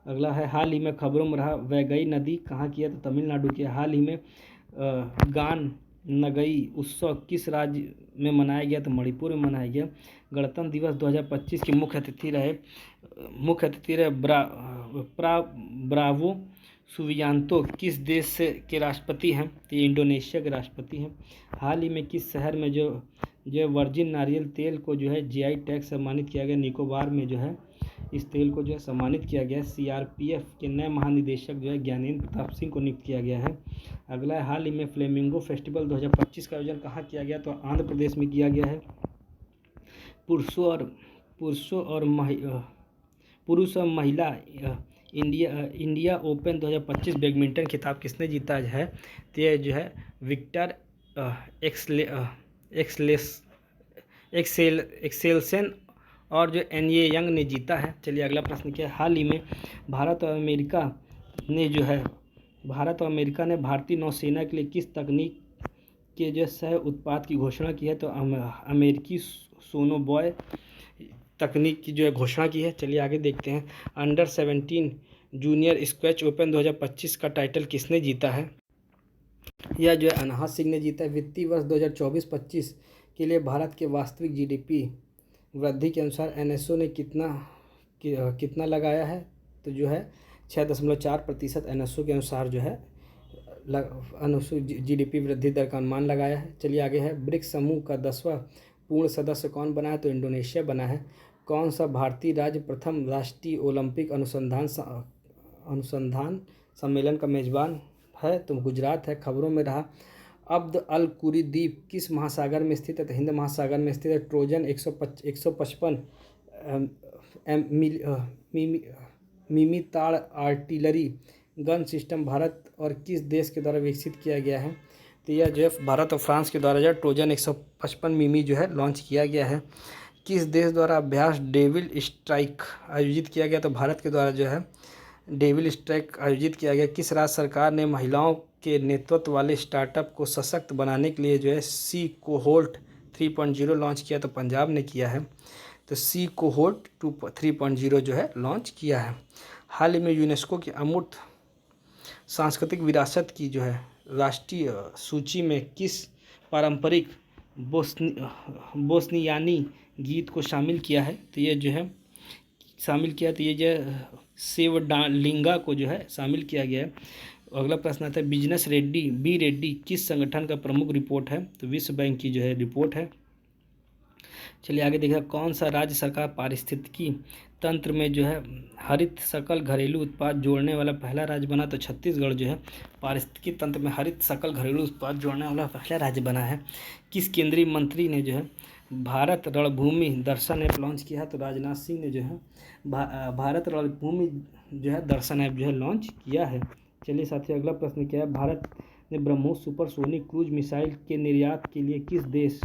अगला है, हाल ही में खबरों में रहा वैगई नदी कहाँ की है, तो तमिलनाडु की। हाल ही में गान नगई उत्सव किस राज्य में मनाया गया, तो मणिपुर में मनाया गया। गणतंत्र दिवस 2025 के मुख्य अतिथि रहे ब्रावो सुवियांतो किस देश से के राष्ट्रपति हैं, तो ये इंडोनेशिया के राष्ट्रपति हैं। हाल ही में किस शहर में जो वर्जिन नारियल तेल को जो है जीआई टैग सम्मानित किया गया, निकोबार में जो है इस तेल को जो है सम्मानित किया गया है। सीआरपीएफ के नए महानिदेशक जो है ज्ञानेंद्र प्रताप सिंह को नियुक्त किया गया है। अगला है, हाल ही में फ्लेमिंगो फेस्टिवल 2025 का आयोजन कहाँ किया गया, तो आंध्र प्रदेश में किया गया है। पुरुष और महिला इंडिया ओपन 2025 बैडमिंटन खिताब किसने जीता है, तो ये जो है विक्टर एक्सेल्सन और जो एनए यंग ने जीता है। चलिए अगला प्रश्न क्या है, हाल ही में भारत और अमेरिका ने भारतीय नौसेना के लिए किस तकनीक के जो सह उत्पाद की घोषणा की है, तो अमेरिकी सोनोबॉय तकनीक की जो है घोषणा की है। चलिए आगे देखते हैं। अंडर 17 जूनियर स्क्वैश ओपन 2025 का टाइटल किसने जीता है, यह जो है अनाहत सिंह ने जीता है। वित्तीय वर्ष 2024-25 के लिए भारत के वास्तविक जीडीपी वृद्धि के अनुसार एनएसओ ने कितना लगाया है, तो जो है 6.4% एनएसओ के अनुसार जो है जीडीपी वृद्धि दर का अनुमान लगाया है। चलिए आगे है, ब्रिक्स समूह का 10वां पूर्ण सदस्य कौन बना है, तो इंडोनेशिया बना है। कौन सा भारतीय राज्य प्रथम राष्ट्रीय ओलंपिक अनुसंधान सम्मेलन का मेजबान है, तो गुजरात है। खबरों में रहा अब्द अल कुरी द्वीप किस महासागर में स्थित है, तो हिंद महासागर में स्थित है। ट्रोजन 155 मिमी ताड़ आर्टिलरी गन सिस्टम भारत और किस देश के द्वारा विकसित किया गया है, तो यह जो है भारत और फ्रांस के द्वारा जो है ट्रोजन 155 मिमी जो है लॉन्च किया गया है। किस देश द्वारा अभ्यास डेविल स्ट्राइक आयोजित किया गया, तो भारत के द्वारा जो है डेविल स्ट्राइक आयोजित किया गया। किस राज्य सरकार ने महिलाओं के नेतृत्व वाले स्टार्टअप को सशक्त बनाने के लिए जो है सी कोहोल्ट 3.0 लॉन्च किया, तो पंजाब ने किया है। तो सी कोहोल्ट 3.0 जो है लॉन्च किया है। हाल ही में यूनेस्को की अमूर्त सांस्कृतिक विरासत की जो है राष्ट्रीय सूची में किस पारंपरिक बोस्नियानी गीत को शामिल किया है, तो ये जो है ये जो सेवडालिंगा को जो है शामिल किया गया है। अगला प्रश्न आता है, बिजनेस बी रेड्डी किस संगठन का प्रमुख रिपोर्ट है, तो विश्व बैंक की जो है रिपोर्ट है। चलिए आगे देखिए, कौन सा राज्य सरकार पारिस्थितिकी तंत्र में जो है हरित सकल घरेलू उत्पाद जोड़ने वाला पहला राज्य बना, तो छत्तीसगढ़ जो है पारिस्थितिकी तंत्र में हरित सकल घरेलू उत्पाद जोड़ने वाला पहला राज्य बना है। किस केंद्रीय मंत्री ने जो है भारत रणभूमि दर्शन ऐप लॉन्च किया है, तो राजनाथ सिंह ने जो है भारत रणभूमि जो है दर्शन ऐप जो है लॉन्च किया है। चलिए साथियों अगला प्रश्न क्या है, भारत ने ब्रह्मोस सुपरसोनिक क्रूज मिसाइल के निर्यात के लिए किस देश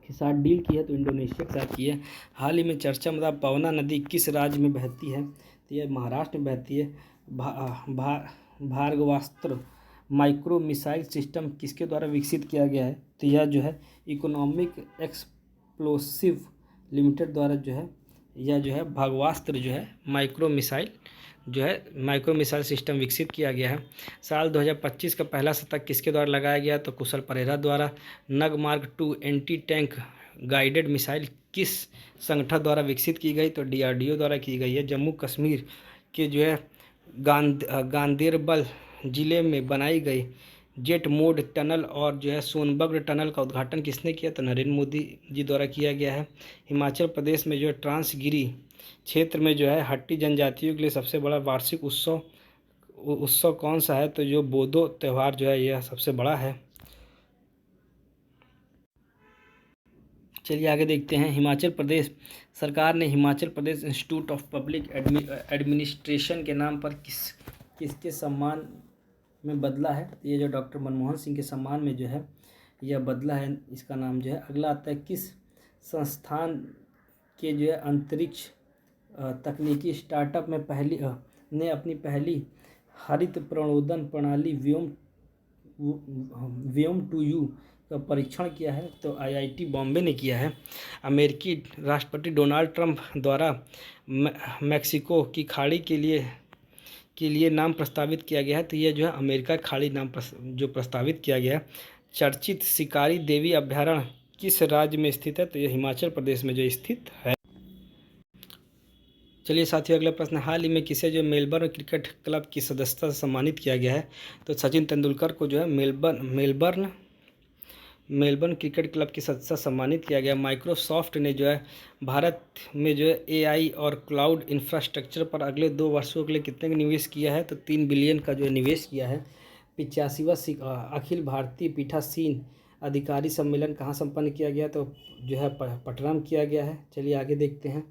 के साथ डील की है, तो इंडोनेशिया के साथ की है। हाल ही में चर्चा में पवना नदी किस राज्य में बहती है, तो यह महाराष्ट्र में बहती है। माइक्रो मिसाइल सिस्टम किसके द्वारा विकसित किया गया है? तो यह जो है इकोनॉमिक एक्सप्लोसिव लिमिटेड द्वारा जो है यह जो है भागवास्त्र जो है माइक्रो मिसाइल सिस्टम विकसित किया गया है। साल 2025 का पहला शतक किसके द्वारा लगाया गया? तो कुशल परेरा द्वारा। नग mark 2 anti tank guided missile किस संगठन द्वारा विकसित की गई? तो DRDO द्वारा की गई है। जम्मू कश्मीर के जो है गांदेरबल जिले में बनाई गई जेट मोड टनल और जो है सोनभद्र टनल का उद्घाटन किसने किया? तो नरेंद्र मोदी जी द्वारा किया गया है। हिमाचल प्रदेश में जो है ट्रांसगिरी क्षेत्र में जो है हट्टी जनजातियों के लिए सबसे बड़ा वार्षिक उत्सव कौन सा है? तो जो बोडो त्यौहार जो है यह सबसे बड़ा है। चलिए आगे देखते हैं। हिमाचल प्रदेश सरकार ने Himachal Pradesh institute of public administration के नाम पर किसके सम्मान में बदला है? तो ये जो डॉक्टर मनमोहन सिंह के सम्मान में जो है यह बदला है, इसका नाम जो है। अगला आता है किस संस्थान के जो है अंतरिक्ष तकनीकी स्टार्टअप में ने अपनी पहली हरित प्रणोदन प्रणाली व्योम-2U का परीक्षण किया है? तो IIT बॉम्बे ने किया है। अमेरिकी राष्ट्रपति डोनाल्ड ट्रंप द्वारा मैक्सिको की खाड़ी के लिए नाम प्रस्तावित किया गया है। तो यह जो है अमेरिका खाड़ी नाम जो प्रस्तावित किया गया है। चर्चित शिकारी देवी अभ्यारण्य किस राज्य में स्थित है? तो यह हिमाचल प्रदेश में जो स्थित है। चलिए साथियों अगला प्रश्न, हाल ही में किसे जो मेलबर्न क्रिकेट क्लब की सदस्यता से सम्मानित किया गया है? तो सचिन तेंदुलकर को जो है मेलबर्न क्रिकेट क्लब की सदस्यता सम्मानित किया गया। माइक्रोसॉफ्ट ने जो है भारत में जो है AI और क्लाउड इंफ्रास्ट्रक्चर पर अगले 2 वर्षों के लिए कितने का निवेश किया है? तो 3 बिलियन का जो है निवेश किया है। 85वां अखिल भारतीय पीठासीन अधिकारी सम्मेलन कहाँ संपन्न किया गया? तो जो है पटना में किया गया है। चलिए आगे देखते हैं।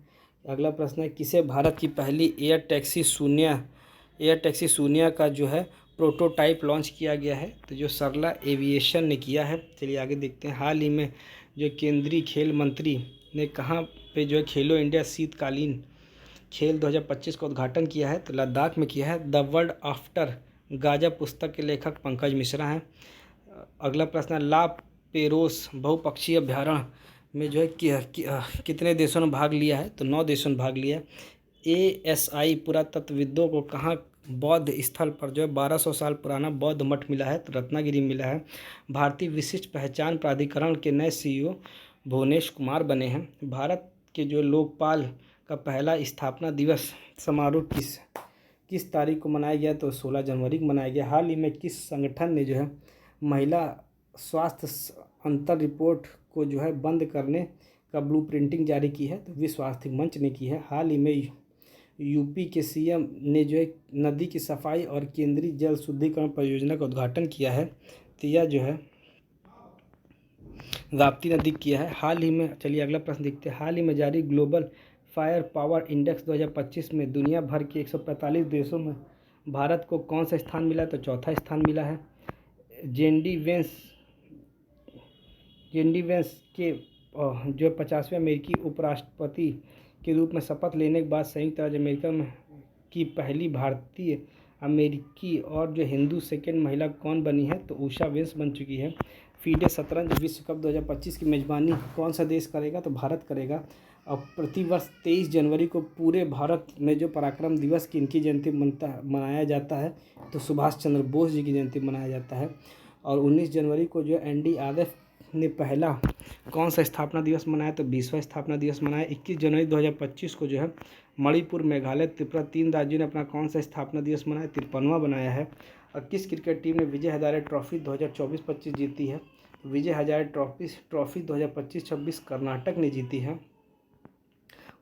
अगला प्रश्न है किसे भारत की पहली एयर टैक्सी शून्य का जो है प्रोटोटाइप लॉन्च किया गया है? तो जो सरला एविएशन ने किया है। चलिए आगे देखते हैं। हाल ही में जो केंद्रीय खेल मंत्री ने कहाँ पे जो है खेलो इंडिया शीतकालीन खेल 2025 का उद्घाटन किया है? तो लद्दाख में किया है। द वर्ल्ड आफ्टर गाजा पुस्तक के लेखक पंकज मिश्रा हैं। अगला प्रश्न है ला पेरोस बहुपक्षीय अभ्यारण्य में जो है कितने देशों ने भाग लिया है? तो 9 देशों ने भाग लिया है। ASI पुरातत्वविदों को कहाँ बौद्ध स्थल पर जो है 1200 साल पुराना बौद्ध मठ मिला है? तो रत्नागिरी मिला है। भारतीय विशिष्ट पहचान प्राधिकरण के नए CEO भुवनेश कुमार बने हैं। भारत के जो लोकपाल का पहला स्थापना दिवस समारोह किस तारीख को मनाया गया? तो 16 जनवरी को मनाया गया। हाल ही में किस संगठन ने जो है महिला स्वास्थ्य अंतर रिपोर्ट को जो है बंद करने का ब्लूप्रिंटिंग जारी की है? तो विश्व स्वास्थ्य मंच ने की है। हाल ही में यूपी के CM ने जो है नदी की सफाई और केंद्रीय जल शुद्धिकरण परियोजना का उद्घाटन किया है? तो यह जो है राप्ती नदी किया है। हाल ही में चलिए अगला प्रश्न देखते हैं। हाल ही में जारी ग्लोबल फायर पावर इंडेक्स 2025 में दुनिया भर के 145 देशों में भारत को कौन सा स्थान मिला? तो चौथा स्थान मिला है। जेंडी वेंस के जो 50वें अमेरिकी उपराष्ट्रपति के रूप में शपथ लेने के बाद संयुक्त राज्य अमेरिका में की पहली भारतीय अमेरिकी और जो हिंदू सेकंड महिला कौन बनी है? तो उषा वेंस बन चुकी है। फीडे शतरंज विश्व कप 2025 की मेजबानी कौन सा देश करेगा? तो भारत करेगा। और प्रतिवर्ष 23 जनवरी को पूरे भारत में जो पराक्रम दिवस की इनकी जयंती मनाया जाता है? तो सुभाष चंद्र बोस जी की जयंती मनाया जाता है। और 19 जनवरी को जो NDRF ने पहला कौन सा स्थापना दिवस मनाया? तो 20वां स्थापना दिवस मनाया। 21 जनवरी 2025 को जो है मणिपुर, मेघालय, त्रिपुरा 3 राज्यों ने अपना कौन सा स्थापना दिवस मनाया? 53वां बनाया है। और किस क्रिकेट टीम ने विजय हजारे ट्रॉफी 2024-25 जीती है? विजय हजारे ट्रॉफी 2025-26 कर्नाटक ने जीती है।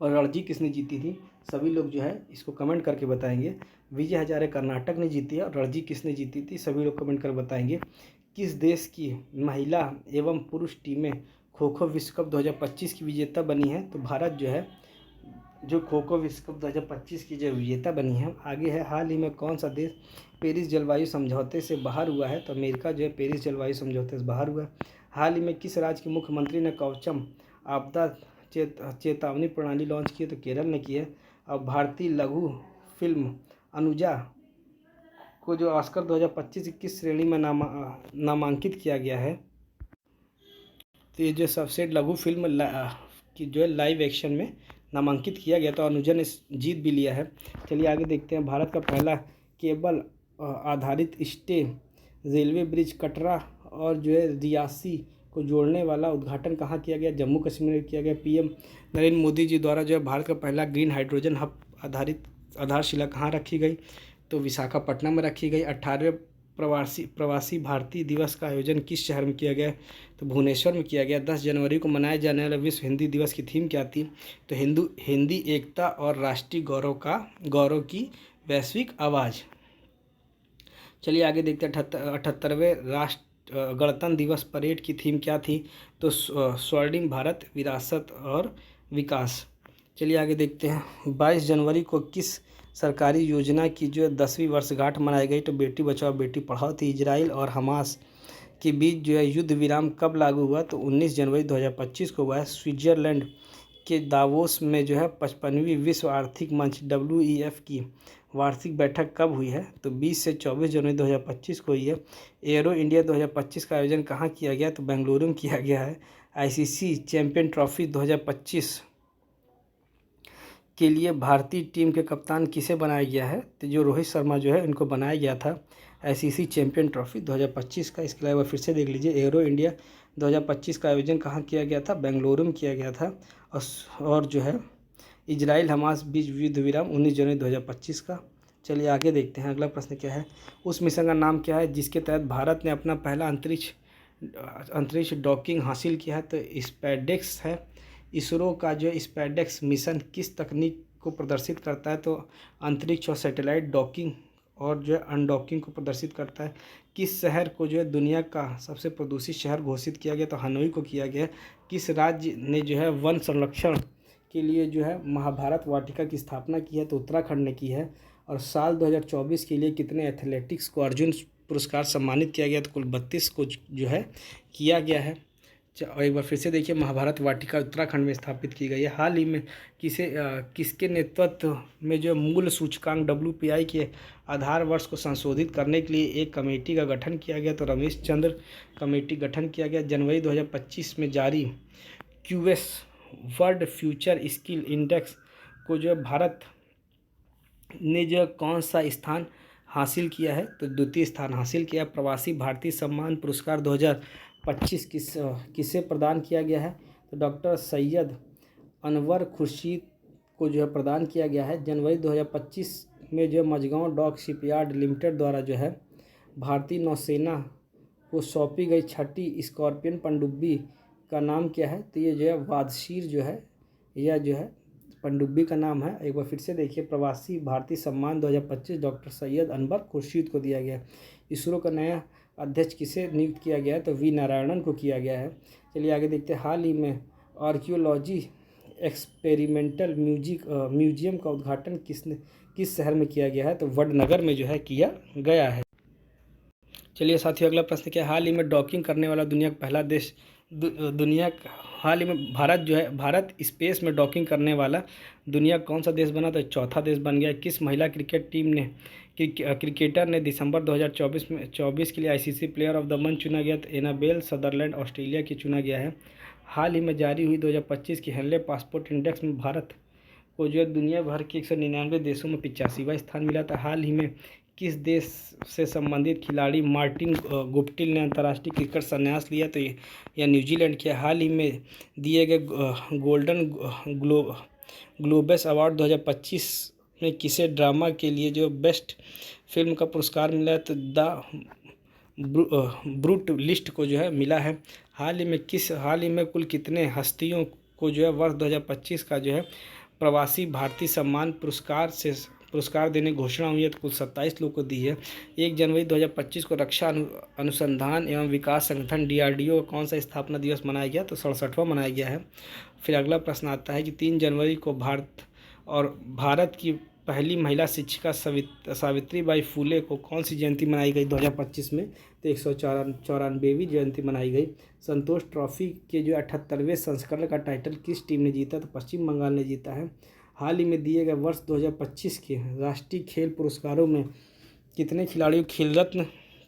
और रणजी किसने जीती थी? सभी लोग जो है इसको कमेंट करके बताएंगे। विजय हजारे कर्नाटक ने जीती है और रणजी किसने जीती थी? सभी लोग कमेंट कर बताएंगे। किस देश की महिला एवं पुरुष टीमें खो खो विश्व कप 2025 की विजेता बनी है? तो भारत जो है जो खो खो विश्व कप 2025 की जो विजेता बनी है। आगे है हाल ही में कौन सा देश पेरिस जलवायु समझौते से बाहर हुआ है? तो अमेरिका जो है पेरिस जलवायु समझौते से बाहर हुआ है। हाल ही में किस राज्य के मुख्यमंत्री ने कवचम आपदा चेतावनी प्रणाली लॉन्च की है? तो केरल ने की है। और भारतीय लघु फिल्म अनुजा को जो ऑस्कर 2025 किस श्रेणी में नामांकित किया गया है? तो ये जो सबसे लघु फिल्म की जो है लाइव एक्शन में नामांकित किया गया, तो अनुजा ने जीत भी लिया है। चलिए आगे देखते हैं। भारत का पहला केबल आधारित स्टेम रेलवे ब्रिज कटरा और जो है रियासी को जोड़ने वाला उद्घाटन कहाँ किया गया? जम्मू कश्मीर में किया गया। पीएम नरेंद्र मोदी जी द्वारा जो है भारत का पहला ग्रीन हाइड्रोजन हब आधारित आधारशिला कहाँ रखी गई? तो विशाखापट्टनम में रखी गई। 18वें प्रवासी भारतीय दिवस का आयोजन किस शहर में किया गया? तो भुवनेश्वर में किया गया। 10 जनवरी को मनाए जाने वाले विश्व हिंदी दिवस की थीम क्या थी? तो हिंदी एकता और राष्ट्रीय गौरव की वैश्विक आवाज़। चलिए आगे देखते हैं। 78वें गणतंत्र दिवस परेड की थीम क्या थी? तो स्वर्णिम भारत विरासत और विकास। चलिए आगे देखते हैं। 22 जनवरी को किस सरकारी योजना की जो 10वीं वर्षगांठ मनाई गई? तो बेटी बचाओ बेटी पढ़ाओ थी। इजराइल और हमास के बीच जो है युद्ध विराम कब लागू हुआ? तो 19 जनवरी 2025 को हुआ है। स्विट्जरलैंड के दावोस में जो है 55वीं विश्व आर्थिक मंच WEF की वार्षिक बैठक कब हुई है? तो 20 से 24 जनवरी 2025 को हुई है। एरो इंडिया 2025 का आयोजन कहाँ किया गया? तो बेंगलुरु में किया गया है। ICC चैंपियन ट्रॉफी 2025 के लिए भारतीय टीम के कप्तान किसे बनाया गया है? तो जो रोहित शर्मा जो है इनको बनाया गया था ICC चैंपियन ट्रॉफी 2025 का। इसके अलावा फिर से देख लीजिए। एरो इंडिया 2025 का आयोजन कहाँ किया गया था? बेंगलुरु में किया गया था। और जो है इजराइल हमास बीच युद्ध विराम 19 जनवरी 2025 का। चलिए आगे देखते हैं। अगला प्रश्न क्या है? उस मिशन का नाम क्या है जिसके तहत भारत ने अपना पहला अंतरिक्ष डॉकिंग हासिल किया है? तो स्पेडेक्स है। इसरो का जो स्पेडेक्स मिशन किस तकनीक को प्रदर्शित करता है? तो अंतरिक्ष और सैटेलाइट डॉकिंग और जो है अनडॉकिंग को प्रदर्शित करता है। किस शहर को जो है दुनिया का सबसे प्रदूषित शहर घोषित किया गया? तो हनोई को किया गया। किस राज्य ने जो है वन संरक्षण के लिए जो है महाभारत वाटिका की स्थापना की है? तो उत्तराखंड ने की है। और साल 2024 के लिए कितने एथलेटिक्स को अर्जुन पुरस्कार सम्मानित किया गया? तो कुल 32 को जो है किया गया है। और एक बार फिर से देखिए। महाभारत वाटिका उत्तराखंड में स्थापित की गई है। हाल ही में किसके नेतृत्व में जो मूल सूचकांक WPI के आधार वर्ष को संशोधित करने के लिए एक कमेटी का गठन किया गया? तो रमेश चंद्र कमेटी गठन किया गया। जनवरी 2025 में जारी QS world future skill index को जो है भारत ने जो कौन सा स्थान हासिल किया है? तो द्वितीय स्थान हासिल किया। प्रवासी भारतीय सम्मान पुरस्कार 2025 किसे प्रदान किया गया है? तो डॉक्टर सैयद अनवर खुर्शीद को जो है प्रदान किया गया है। जनवरी 2025 में जो मझगांव डॉक शिपयार्ड लिमिटेड द्वारा जो है भारतीय नौसेना को सौंपी गई छठी स्कॉर्पियन पनडुब्बी का नाम क्या है? तो ये जो है वादशीर जो है यह जो है पनडुब्बी का नाम है। एक बार फिर से देखिए। प्रवासी भारतीय सम्मान 2025 डॉक्टर सैयद अनवर खुर्शीद को दिया गया। इसरो का नया अध्यक्ष किसे नियुक्त किया गया है? तो V नारायणन को किया गया है। चलिए आगे देखते हैं। हाल ही में आर्कियोलॉजी एक्सपेरिमेंटल म्यूजियम का उद्घाटन किस शहर में किया गया है? तो वडनगर में जो है किया गया है। चलिए साथियों अगला प्रश्न क्या है? हाल ही में डॉकिंग करने वाला दुनिया का पहला देश हाल ही में भारत स्पेस में डॉकिंग करने वाला दुनिया कौन सा देश बना? तो चौथा देश बन गया। किस महिला क्रिकेटर ने दिसंबर 2024 के लिए ICC player of the month चुना गया? तो एनाबेल सदरलैंड ऑस्ट्रेलिया की चुना गया है। हाल ही में जारी हुई 2025 की हेनले पासपोर्ट इंडेक्स में भारत को जो है दुनिया भर के 199 देशों में 85वां स्थान मिला था। हाल ही में किस देश से संबंधित खिलाड़ी मार्टिन गुप्टिल ने अंतर्राष्ट्रीय क्रिकेट संन्यास लिया? तो यह न्यूजीलैंड के। हाल ही में दिए गए गोल्डन ग्लोबस अवार्ड 2025 में किसे ड्रामा के लिए जो बेस्ट फिल्म का पुरस्कार मिला है? तो द ब्रूट लिस्ट को जो है मिला है। हाल ही में कुल कितने हस्तियों को जो है वर्ष 2025 का जो है प्रवासी भारतीय सम्मान पुरस्कार देने की घोषणा हुई है? तो कुल 27 लोगों को दी है। 1 जनवरी 2025 को रक्षा अनुसंधान एवं विकास संगठन DRDO का कौन सा स्थापना दिवस मनाया गया? तो 67वां मनाया गया है। फिर अगला प्रश्न आता है कि 3 जनवरी को भारत की पहली महिला शिक्षिका सावित्रीबाई फुले को कौन सी जयंती मनाई गई 2025 में? तो 194वीं जयंती मनाई गई। संतोष ट्रॉफी के जो 78वें संस्करण का टाइटल किस टीम ने जीता? तो पश्चिम बंगाल ने जीता है। हाल ही में दिए गए वर्ष 2025 के राष्ट्रीय खेल पुरस्कारों में कितने खिलाड़ियों को खेल रत्न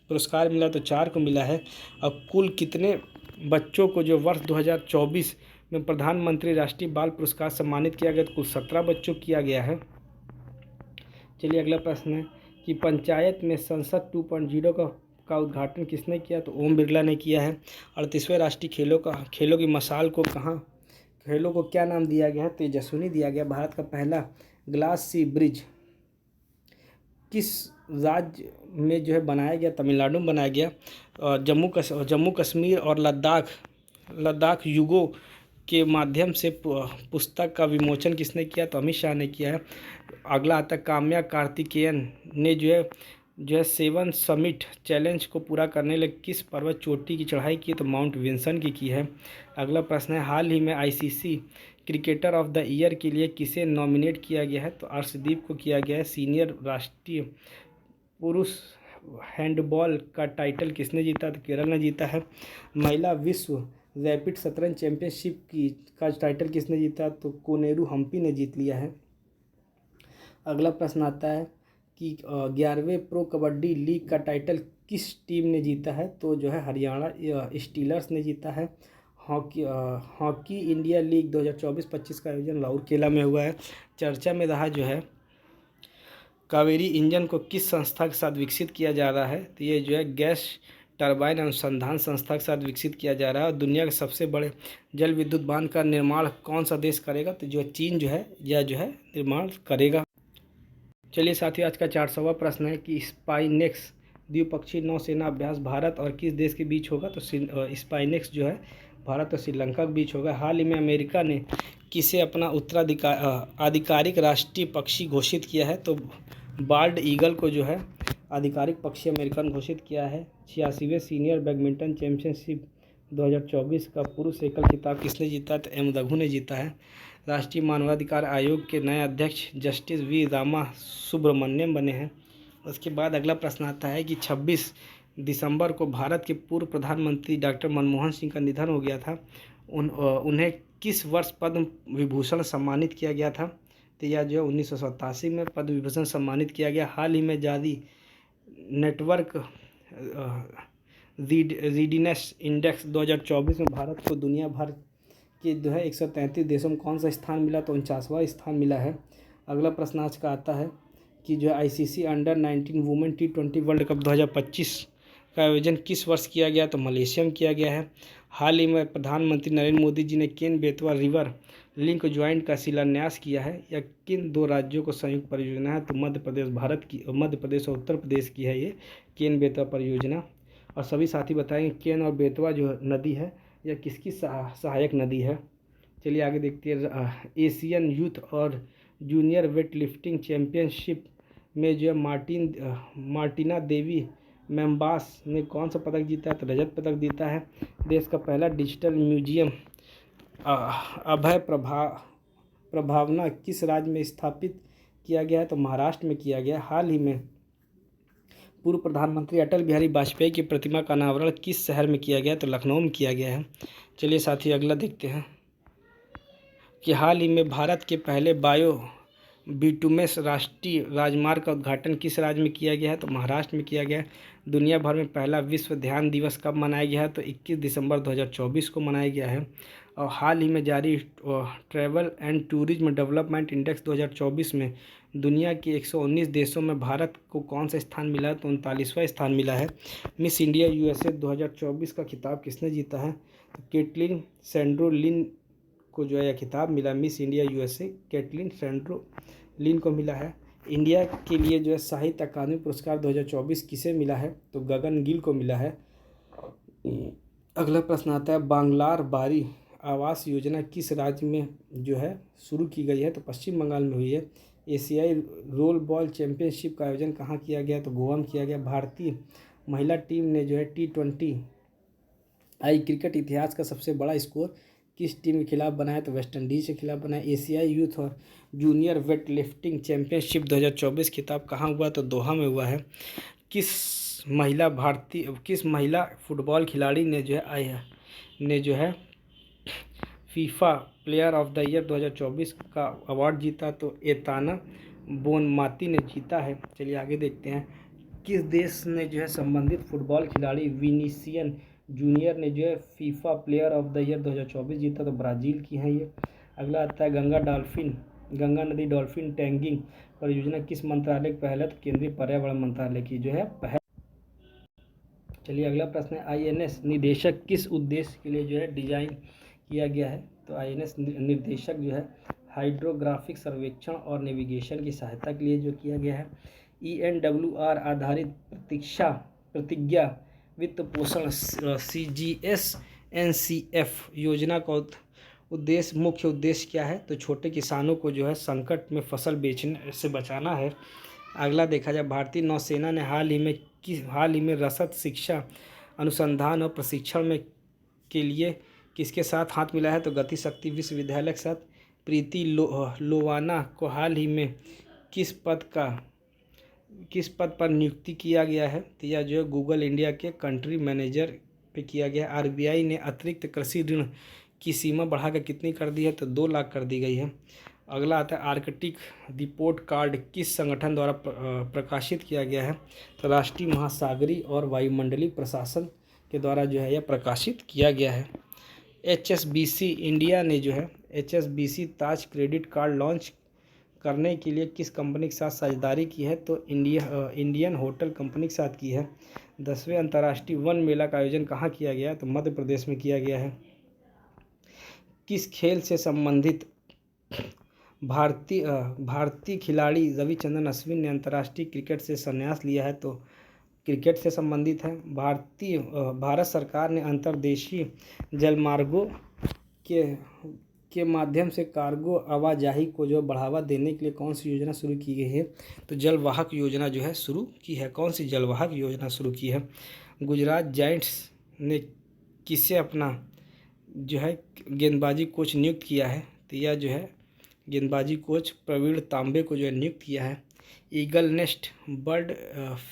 पुरस्कार मिला? तो 4 को मिला है। और कुल कितने बच्चों को जो वर्ष 2024 में प्रधानमंत्री राष्ट्रीय बाल पुरस्कार सम्मानित किया गया? तो कुल 17 बच्चों को किया गया है। चलिए अगला प्रश्न है कि पंचायत में संसद 2.0 का उद्घाटन किसने किया? तो ओम बिरला ने किया है। 38वें राष्ट्रीय खेलों की मशाल को खेलों को क्या नाम दिया गया है? तेजस्विनी दिया गया। भारत का पहला ग्लास सी ब्रिज किस राज्य में जो है बनाया गया? तमिलनाडु में बनाया गया। और जम्मू कश्मीर और लद्दाख युगों के माध्यम से पुस्तक का विमोचन किसने किया? तो अमित शाह ने किया है। अगला आता है काम्या कार्तिकेयन ने जो है 7 समिट चैलेंज को पूरा करने के लिए किस पर्वत चोटी की चढ़ाई की? तो माउंट विंसन की है। अगला प्रश्न है हाल ही में ICC cricketer of the year के लिए किसे नॉमिनेट किया गया है? तो अर्शदीप को किया गया है। सीनियर राष्ट्रीय पुरुष हैंडबॉल का टाइटल किसने जीता? तो केरल ने जीता है। महिला विश्व रैपिड शतरंज चैंपियनशिप का टाइटल किसने जीता? तो कोनेरू हम्पी ने जीत लिया है। अगला प्रश्न आता है कि 11वें प्रो कबड्डी लीग का टाइटल किस टीम ने जीता है? तो जो है हरियाणा स्टीलर्स ने जीता है। हॉकी इंडिया लीग 2024-25 का आयोजन राउरकेला में हुआ है। चर्चा में रहा जो है कावेरी इंजन को किस संस्था के साथ विकसित किया जा रहा है? तो ये जो है गैस टरबाइन अनुसंधान संस्था के साथ विकसित किया जा रहा है। और दुनिया के सबसे बड़े जल विद्युत बांध का निर्माण कौन सा देश करेगा? तो जो चीन जो है यह जो है निर्माण करेगा। चलिए साथियों आज का 400वां प्रश्न है कि स्पाइनेक्स द्विपक्षीय नौसेना अभ्यास भारत और किस देश के बीच होगा? तो स्पाइनेक्स जो है भारत और श्रीलंका के बीच होगा। हाल ही में अमेरिका ने किसे अपना आधिकारिक राष्ट्रीय पक्षी घोषित किया है? तो बाल्ड ईगल को जो है आधिकारिक पक्षी अमेरिका ने घोषित किया है। 86वें सीनियर बैडमिंटन चैंपियनशिप 2024 का पुरुष एकल खिताब किसने जीता? तो एम रघु ने जीता है। राष्ट्रीय मानवाधिकार आयोग के नए अध्यक्ष जस्टिस वी रामा सुब्रमण्यम बने हैं। उसके बाद अगला प्रश्न आता है कि 26 दिसंबर को भारत के पूर्व प्रधानमंत्री डॉक्टर मनमोहन सिंह का निधन हो गया था। उन्हें किस वर्ष पद्म विभूषण सम्मानित किया गया था? तो यह जो है 1987 में पद्म विभूषण सम्मानित किया गया। हाल ही में जारी नेटवर्क रीडीनेस इंडेक्स 2024 में भारत को दुनिया भर के जो है 133 देशों में कौन सा स्थान मिला? तो 49वां स्थान मिला है। अगला प्रश्न आज का आता है कि जो ICC under-19 women T20 world cup 2025 का आयोजन किस वर्ष किया गया? तो मलेशिया में किया गया है। हाल ही में प्रधानमंत्री नरेंद्र मोदी जी ने Ken Betwa river link joint का शिलान्यास किया है। यह किन 2 राज्यों को संयुक्त परियोजना है? तो मध्य प्रदेश और उत्तर प्रदेश की है ये केन बेतवा परियोजना। और सभी साथी बताएंगे केन और बेतवा जो नदी है यह किसकी सहायक नदी है। चलिए आगे देखते हैं। एशियन यूथ और जूनियर वेट लिफ्टिंग चैंपियनशिप में जो है मार्टिना देवी मेम्बास ने कौन सा पदक जीता है? तो रजत पदक जीता है। देश का पहला डिजिटल म्यूजियम अभय प्रभावना किस राज्य में स्थापित किया गया है? तो महाराष्ट्र में किया गया। हाल ही में पूर्व प्रधानमंत्री अटल बिहारी वाजपेयी की प्रतिमा का अनावरण किस शहर में किया गया? तो लखनऊ में किया गया है। चलिए साथी अगला देखते हैं कि हाल ही में भारत के पहले बायो बिटुमेस राष्ट्रीय राजमार्ग का उद्घाटन किस राज्य में किया गया है? तो महाराष्ट्र में किया गया है। दुनिया भर में पहला विश्व ध्यान दिवस कब मनाया गया है? तो 21 दिसंबर 2024 को मनाया गया है। और हाल ही में जारी travel and tourism development index 2024 में दुनिया के 119 देशों में भारत को कौन सा स्थान मिला है? तो 39वां स्थान मिला है। मिस इंडिया यूएसए 2024 का खिताब किसने जीता है? तो केटलिन सैंड्रो लिन को जो है यह खिताब मिला। Miss India USA Caitlin Sandro Lin को मिला है। इंडिया के लिए जो है साहित्य अकादमी पुरस्कार 2024 किसे मिला है? तो गगन गिल को मिला है। अगला प्रश्न आता है बांग्लार बारी आवास योजना किस राज्य में जो है शुरू की गई है? तो पश्चिम बंगाल में हुई है। एशियाई रोल बॉल चैंपियनशिप का आयोजन कहाँ किया गया? तो गोवा में किया गया। भारतीय महिला टीम ने जो है T20 क्रिकेट इतिहास का सबसे बड़ा स्कोर किस टीम के खिलाफ बनाया? तो वेस्ट इंडीज़ के खिलाफ बनाया। एशियाई यूथ और जूनियर वेट लिफ्टिंग चैंपियनशिप 2024 खिताब कहाँ हुआ? तो दोहा में हुआ है। किस महिला फुटबॉल खिलाड़ी ने जो है FIFA player of the year 2024 का अवार्ड जीता? तो एताना बोनमाती ने जीता है। चलिए आगे देखते हैं किस देश ने जो है संबंधित फुटबॉल खिलाड़ी विनीसियस जूनियर ने जो है FIFA player of the year 2024 जीता? तो ब्राज़ील की हैं ये। अगला आता है गंगा नदी डॉल्फिन टैगिंग परियोजना किस मंत्रालय की पहल है? तो केंद्रीय पर्यावरण मंत्रालय की जो है पहल। चलिए अगला प्रश्न है, आईएनएस निदेशक किस उद्देश्य के लिए जो है डिजाइन किया गया है? तो आईएनएस निर्देशक जो है हाइड्रोग्राफिक सर्वेक्षण और नेविगेशन की सहायता के लिए जो किया गया है। ENWR आधारित प्रतिज्ञा वित्त पोषण CGS-NCF योजना का मुख्य उद्देश्य क्या है? तो छोटे किसानों को जो है संकट में फसल बेचने से बचाना है। अगला देखा जाए, भारतीय नौसेना ने हाल ही में रसद शिक्षा अनुसंधान और प्रशिक्षण में के लिए किसके साथ हाथ मिला है? तो गति शक्ति विश्वविद्यालय के साथ। प्रीति लोवाना को हाल ही में किस पद पर नियुक्ति किया गया है? तो यह जो है गूगल इंडिया के कंट्री मैनेजर पे किया गया। आरबीआई ने अतिरिक्त कृषि ऋण की सीमा बढ़ाकर कितनी कर दी है? तो 2 लाख कर दी गई है। अगला आता है, आर्कटिक रिपोर्ट कार्ड किस संगठन द्वारा प्रकाशित किया गया है? तो राष्ट्रीय महासागरीय और वायुमंडलीय प्रशासन के द्वारा जो है यह प्रकाशित किया गया है। HSBC इंडिया ने जो है HSBC ताज क्रेडिट कार्ड लॉन्च करने के लिए किस कंपनी के साथ साझेदारी की है? तो इंडियन होटल कंपनी के साथ की है। 10वें अंतर्राष्ट्रीय वन मेला का आयोजन कहाँ किया गया है? तो मध्य प्रदेश में किया गया है। किस खेल से संबंधित भारतीय खिलाड़ी रविचंद्रन अश्विन ने अंतर्राष्ट्रीय क्रिकेट से संन्यास लिया है? तो क्रिकेट से संबंधित है। भारत सरकार ने अंतर्देशीय जलमार्गों के माध्यम से कार्गो आवाजाही को जो बढ़ावा देने के लिए कौन सी योजना शुरू की गई है? तो जलवाहक योजना जो है शुरू की है। कौन सी जलवाहक योजना शुरू की है? गुजरात जायंट्स ने किसे अपना जो है गेंदबाजी कोच नियुक्त किया है? तो यह जो है गेंदबाजी कोच प्रवीण तांबे को जो है नियुक्त किया है। ईगल नेस्ट बर्ड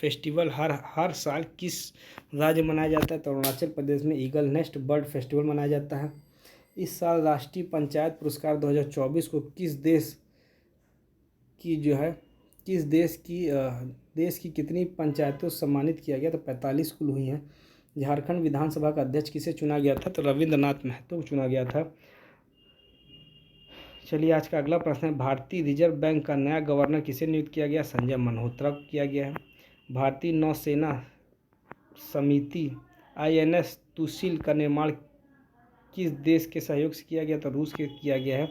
फेस्टिवल हर साल किस राज्य में मनाया जाता है? तो अरुणाचल प्रदेश में ईगल नेस्ट बर्ड फेस्टिवल मनाया जाता है। इस साल राष्ट्रीय पंचायत पुरस्कार 2024 को किस देश की कितनी पंचायतों से सम्मानित किया गया? तो 45 कुल हुई हैं। झारखंड विधानसभा का अध्यक्ष किसे चुना गया था? तो रविंद्रनाथ महतो को चुना गया था। चलिए आज का अगला प्रश्न है, भारतीय रिजर्व बैंक का नया गवर्नर किसे नियुक्त किया गया? संजय मल्होत्रा को किया गया है। भारतीय नौसेना समिति INS तुशील का निर्माण किस देश के सहयोग से किया गया? तो रूस के किया गया है।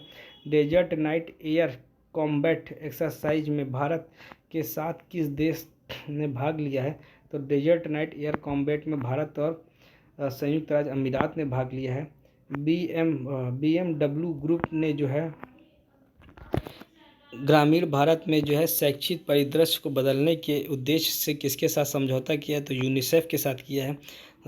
Desert knight air combat exercise में भारत के साथ किस देश ने भाग लिया है? तो डेजर्ट नाइट एयर कॉम्बैट में भारत और संयुक्त राज्य अमीरात ने भाग लिया है। BMW ग्रुप ने जो है ग्रामीण भारत में जो है शैक्षिक परिदृश्य को बदलने के उद्देश्य से किसके साथ समझौता किया है? तो यूनिसेफ के साथ किया है।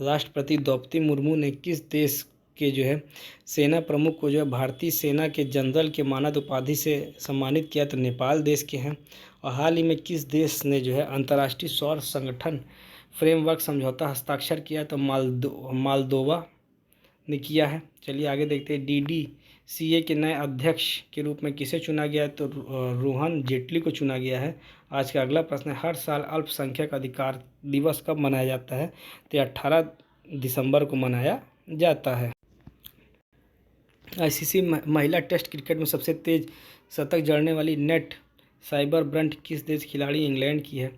राष्ट्रपति द्रौपदी मुर्मू ने किस देश के जो है सेना प्रमुख को जो है भारतीय सेना के जनरल के मानद उपाधि से सम्मानित किया? तो नेपाल देश के हैं। और हाल ही में किस देश ने जो है अंतर्राष्ट्रीय सौर संगठन फ्रेमवर्क समझौता हस्ताक्षर किया? तो मालदोवा ने किया है। चलिए आगे देखते हैं, DDCA के नए अध्यक्ष के रूप में किसे चुना गया है? तो रोहन जेटली को चुना गया है। आज का अगला प्रश्न है, हर साल अल्पसंख्यक अधिकार दिवस कब मनाया जाता है? तो 18 दिसंबर को मनाया जाता है। ICC महिला टेस्ट क्रिकेट में सबसे तेज शतक जड़ने वाली नेट साइबर ब्रंट किस देश खिलाड़ी? इंग्लैंड की है।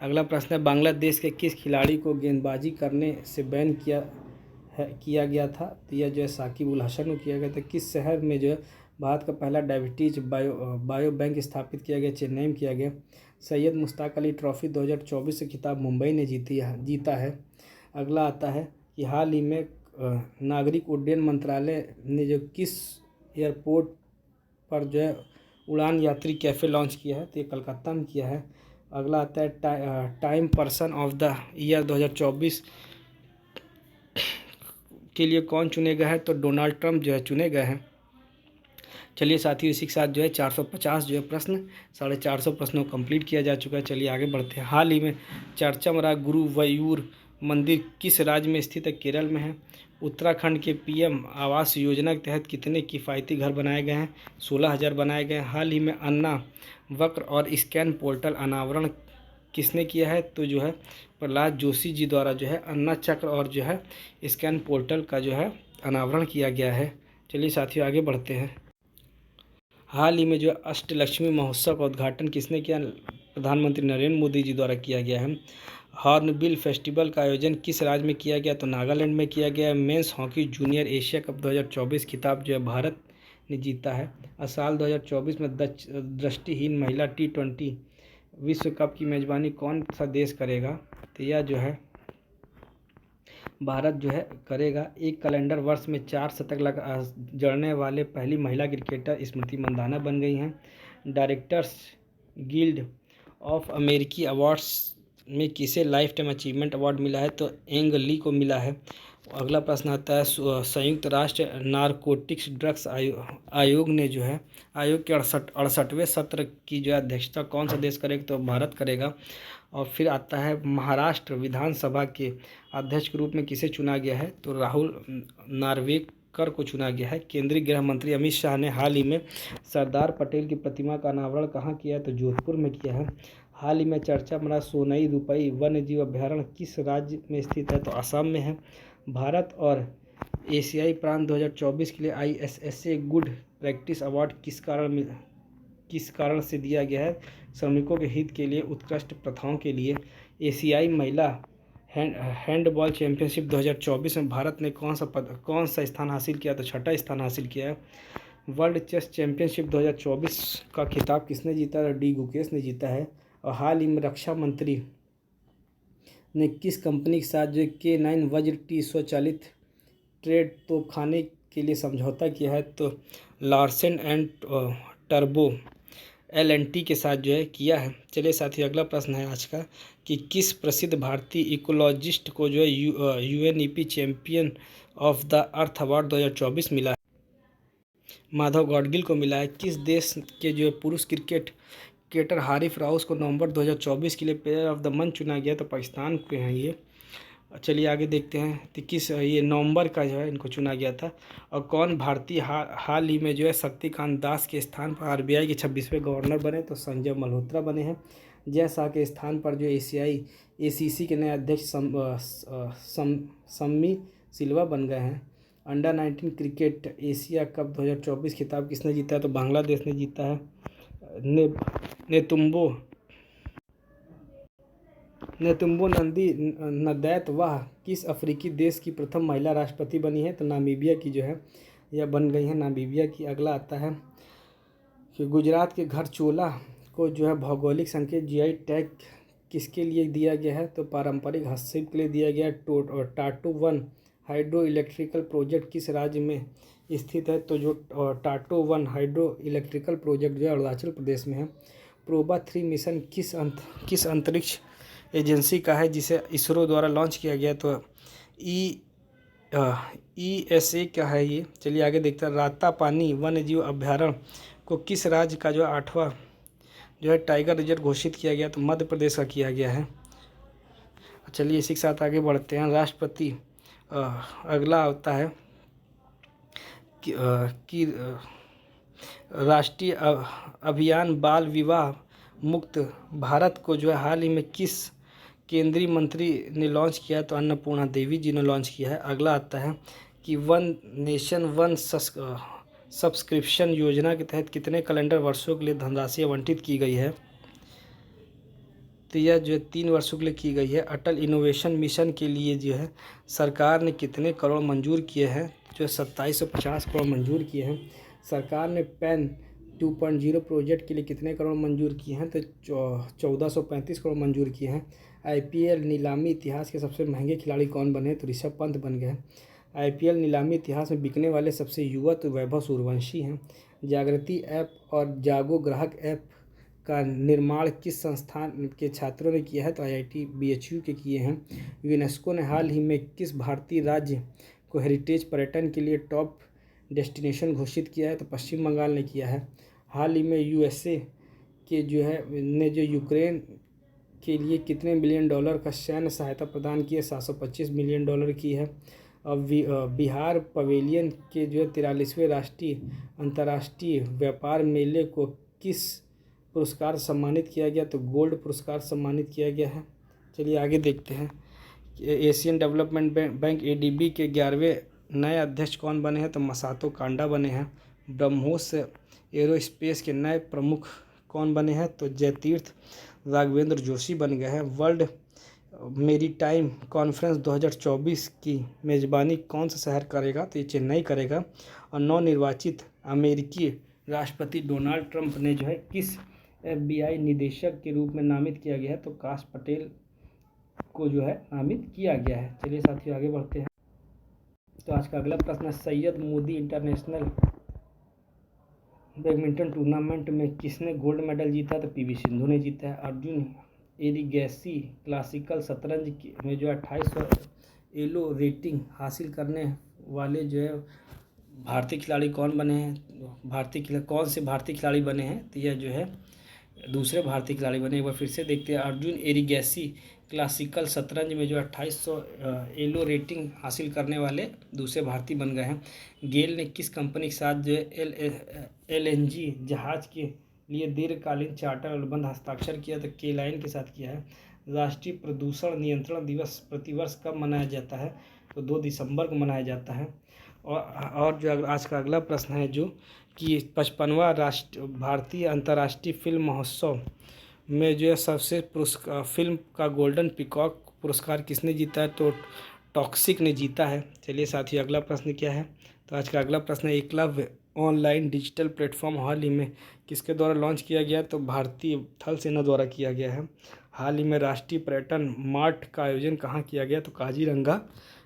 अगला प्रश्न है, बांग्लादेश के किस खिलाड़ी को गेंदबाजी करने से बैन किया गया था? तो यह जो है साकिब उल हसन को किया गया था। किस शहर में जो है भारत का पहला डायबिटीज बायो बैंक स्थापित किया गया? चेन्नई में किया गया। सैयद मुश्ताक अली ट्रॉफी 2024 से खिताब मुंबई ने जीता है। अगला आता है कि हाल ही में नागरिक उड्डयन मंत्रालय ने जो किस एयरपोर्ट पर जो है उड़ान यात्री कैफ़े लॉन्च किया है? तो ये कलकत्ता में किया है। अगला आता है, time person of the year 2024 के लिए कौन चुने गए हैं? तो डोनाल्ड ट्रंप जो है चुने गए हैं। चलिए साथियों, इसी के साथ जो है 450 जो है प्रश्न 450 प्रश्नों को कंप्लीट किया जा चुका है। चलिए आगे बढ़ते हैं। हाल ही में चर्चा में रहा गुरुवायूर मंदिर किस राज्य में स्थित है? केरल में है। उत्तराखंड के PM आवास योजना के तहत कितने किफ़ायती घर बनाए गए हैं? 16,000 बनाए गए हैं। हाल ही में अन्ना वक्र और स्कैन पोर्टल अनावरण किसने किया है? तो जो है प्रहलाद जोशी जी द्वारा जो है अन्ना चक्र और जो है स्कैन पोर्टल का जो है अनावरण किया गया है। चलिए साथियों आगे बढ़ते हैं। हाल ही में जो अष्टलक्ष्मी महोत्सव का उद्घाटन किसने किया? प्रधानमंत्री नरेंद्र मोदी जी द्वारा किया गया है। हॉर्नबिल फेस्टिवल का आयोजन किस राज्य में किया गया? तो नागालैंड में किया गया। Men's hockey junior Asia cup 2024 खिताब जो है भारत ने जीता है। और साल 2024 में दृष्टिहीन महिला T20 विश्व कप की मेजबानी कौन सा देश करेगा? तो यह जो है भारत जो है करेगा। एक कैलेंडर वर्ष में 4 शतक जड़ने वाले पहली महिला क्रिकेटर स्मृति मंदाना बन गई हैं। डायरेक्टर्स गिल्ड ऑफ अमेरिकी अवार्ड्स में किसे लाइफ टाइम अचीवमेंट अवार्ड मिला है? तो एंग ली को मिला है। अगला प्रश्न आता है संयुक्त राष्ट्र नारकोटिक्स ड्रग्स आयोग ने जो है आयोग के 68वें सत्र की जो अध्यक्षता कौन सा देश करेगा? तो भारत करेगा। और फिर आता है महाराष्ट्र विधानसभा के अध्यक्ष के रूप में किसे चुना गया है? तो राहुल नार्वेकर को चुना गया है। केंद्रीय गृह मंत्री अमित शाह ने हाल ही में सरदार पटेल की प्रतिमा का अनावरण कहाँ किया है? तो जोधपुर में किया है। हाल ही में चर्चा में रहा सोनई रुपई वन्य जीव अभ्यारण्य किस राज्य में स्थित है? तो असम में है। भारत और एशियाई प्रांत 2024 के लिए ISSA गुड प्रैक्टिस अवार्ड किस कारण से दिया गया है? श्रमिकों के हित के लिए उत्कृष्ट प्रथाओं के लिए। एशियाई महिला हैंडबॉल चैंपियनशिप 2024 में भारत ने कौन सा स्थान हासिल किया? तो छठा स्थान हासिल किया है। वर्ल्ड चेस चैंपियनशिप 2024 का खिताब किसने जीता? डी गुकेश ने जीता है। और हाल ही में रक्षा मंत्री ने किस कंपनी के साथ जो K9 वज्र T स्वचालित ट्रेड तोपखाने के लिए समझौता किया है? तो लार्सन एंड टर्बो L&T के साथ जो है किया है। चलिए साथियों अगला प्रश्न है आज का कि किस प्रसिद्ध भारतीय इकोलॉजिस्ट को जो है UNEP champion of the earth award 2024 मिला है? माधव गाडगिल को मिला है। किस देश के जो है पुरुष क्रिकेटर हारिस राउफ को नवंबर 2024 के लिए प्लेयर ऑफ द मंथ चुना गया? तो पाकिस्तान के हैं ये। चलिए आगे देखते हैं कि किस ये नवंबर का जो है इनको चुना गया था। और कौन भारतीय हाल ही में जो है शक्तिकांत दास के स्थान पर RBI के 26वें गवर्नर बने? तो संजय मल्होत्रा बने हैं। जय शाह के स्थान पर जो ACC के नए अध्यक्ष सम्मी सिल्वा बन गए हैं। अंडर 19 क्रिकेट एशिया कप 2024 खिताब किसने जीता है? तो बांग्लादेश ने जीता है। नेतुम्बो नंदी नदैत वह किस अफ्रीकी देश की प्रथम महिला राष्ट्रपति बनी है? तो नामीबिया की जो है यह बन गई है नामीबिया की। अगला आता है कि गुजरात के घरचोला को जो है भौगोलिक संकेत GI टैग किसके लिए दिया गया है? तो पारंपरिक हस्तशिल्प के लिए दिया गया है। टाटू 1 हाइड्रो इलेक्ट्रिकल प्रोजेक्ट किस राज्य में स्थित है? तो जो टाटो 1 हाइड्रो इलेक्ट्रिकल प्रोजेक्ट जो है अरुणाचल प्रदेश में है। प्रोबा 3 मिशन किस अंतरिक्ष एजेंसी का है जिसे इसरो द्वारा लॉन्च किया गया? तो ESA का है ये। चलिए आगे देखते हैं। रातापानी वन्य जीव अभ्यारण्य को किस राज्य का जो 8वां जो है टाइगर रिजर्व घोषित किया गया? तो मध्य प्रदेश का किया गया है। चलिए इसी के साथ आगे बढ़ते हैं। राष्ट्रपति अगला आता है कि राष्ट्रीय अभियान बाल विवाह मुक्त भारत को जो है हाल ही में किस केंद्रीय मंत्री ने लॉन्च किया है? तो अन्नपूर्णा देवी जी ने लॉन्च किया है। अगला आता है कि वन नेशन वन सब्सक्रिप्शन योजना के तहत कितने कैलेंडर वर्षों के लिए धनराशि आवंटित की गई है? तो यह जो 3 वर्षों के लिए की गई है। अटल इनोवेशन मिशन के लिए जो है सरकार ने कितने करोड़ मंजूर किए हैं? जो 2750 करोड़ मंजूर किए हैं। सरकार ने पैन 2.0 प्रोजेक्ट के लिए कितने करोड़ मंजूर किए हैं? तो 1435 करोड़ मंजूर किए हैं। IPL नीलामी इतिहास के सबसे महंगे खिलाड़ी कौन बने? तो ऋषभ पंत बन गए। IPL नीलामी इतिहास में बिकने वाले सबसे युवा तो वैभव सूर्यवंशी हैं। जागृति ऐप और जागो ग्राहक ऐप का निर्माण किस संस्थान के छात्रों ने किया है? तो IIT BHU के किए हैं। यूनेस्को ने हाल ही में किस भारतीय राज्य को हेरिटेज पर्यटन के लिए टॉप डेस्टिनेशन घोषित किया है? तो पश्चिम बंगाल ने किया है। हाल ही में USA के जो है ने जो यूक्रेन के लिए कितने $1 बिलियन का सैन्य सहायता प्रदान की है? 725 मिलियन डॉलर की है। अब बिहार पवेलियन के जो है 43वें अंतर्राष्ट्रीय व्यापार मेले को किस पुरस्कार सम्मानित किया गया? तो गोल्ड पुरस्कार सम्मानित किया गया है। चलिए आगे देखते हैं। एशियन डेवलपमेंट बैंक ADB के 11वें नए अध्यक्ष कौन बने हैं? तो मसातो कांडा बने हैं। ब्रह्मोस एरोस्पेस के नए प्रमुख कौन बने हैं? तो जयतीर्थ राघवेंद्र जोशी बन गए हैं। वर्ल्ड मेरीटाइम कॉन्फ्रेंस 2024 की मेज़बानी कौन सा शहर करेगा? तो ये चेन्नई करेगा। और नवनिर्वाचित अमेरिकी राष्ट्रपति डोनाल्ड ट्रंप ने जो है किस FBI निदेशक के रूप में नामित किया गया है? तो काश पटेल को जो है नामित किया गया है। चलिए साथियों आगे बढ़ते हैं। तो आज का अगला प्रश्न है, Syed Modi international badminton tournament में किसने गोल्ड मेडल जीता? तो PV सिंधु ने जीता है। अर्जुन एरिगैसी क्लासिकल शतरंज में जो 2800 एलो रेटिंग हासिल करने वाले जो है भारतीय खिलाड़ी कौन बने हैं? कौन से भारतीय खिलाड़ी बने हैं? तो यह जो है दूसरे भारतीय खिलाड़ी बने। एक बार फिर से देखते हैं। अर्जुन एरिगैसी क्लासिकल शतरंज में जो 2800 एलो रेटिंग हासिल करने वाले दूसरे भारतीय बन गए हैं। गेल ने किस कंपनी के साथ जो है LNG जहाज के लिए दीर्घकालीन चार्टर अनुबंध हस्ताक्षर किया? तो के लाइन के साथ किया है। राष्ट्रीय प्रदूषण नियंत्रण दिवस प्रतिवर्ष कब मनाया जाता है? तो 2 दिसंबर को मनाया जाता है। और जो आज का अगला प्रश्न है जो कि 55वां भारतीय अंतर्राष्ट्रीय फिल्म महोत्सव में जो है सबसे पुरस्कार फिल्म का गोल्डन पीकॉक पुरस्कार किसने जीता है? तो टॉक्सिक ने जीता है। चलिए साथी अगला प्रश्न क्या है? तो आज का अगला प्रश्न है, एकलव्य ऑनलाइन डिजिटल प्लेटफॉर्म हाल ही में किसके द्वारा लॉन्च किया गया? तो भारतीय थल सेना द्वारा किया गया है। हाल ही में राष्ट्रीय पर्यटन मार्ट का आयोजन कहाँ किया गया? तो काजीरंगा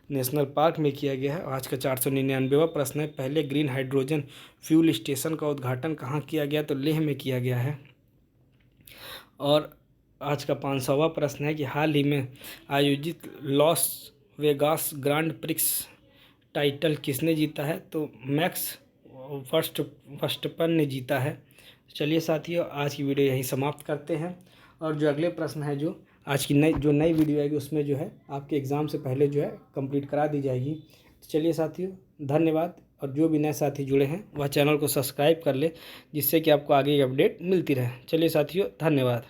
नेशनल पार्क में किया गया है। आज का 499वां प्रश्न है, पहले ग्रीन हाइड्रोजन फ्यूल स्टेशन का उद्घाटन कहाँ किया गया? तो लेह में किया गया है। और आज का 500वां प्रश्न है कि हाल ही में आयोजित Las Vegas grand prix title किसने जीता है? तो मैक्स वर्स्टपन ने जीता है। चलिए साथियों आज की वीडियो यहीं समाप्त करते हैं। और जो अगले प्रश्न है जो आज की नई वीडियो आएगी उसमें जो है आपके एग्ज़ाम से पहले जो है कंप्लीट करा दी जाएगी। तो चलिए साथियों धन्यवाद। और जो भी नए साथी जुड़े हैं वह चैनल को सब्सक्राइब कर ले जिससे कि आपको आगे की अपडेट मिलती रहे। चलिए साथियों धन्यवाद।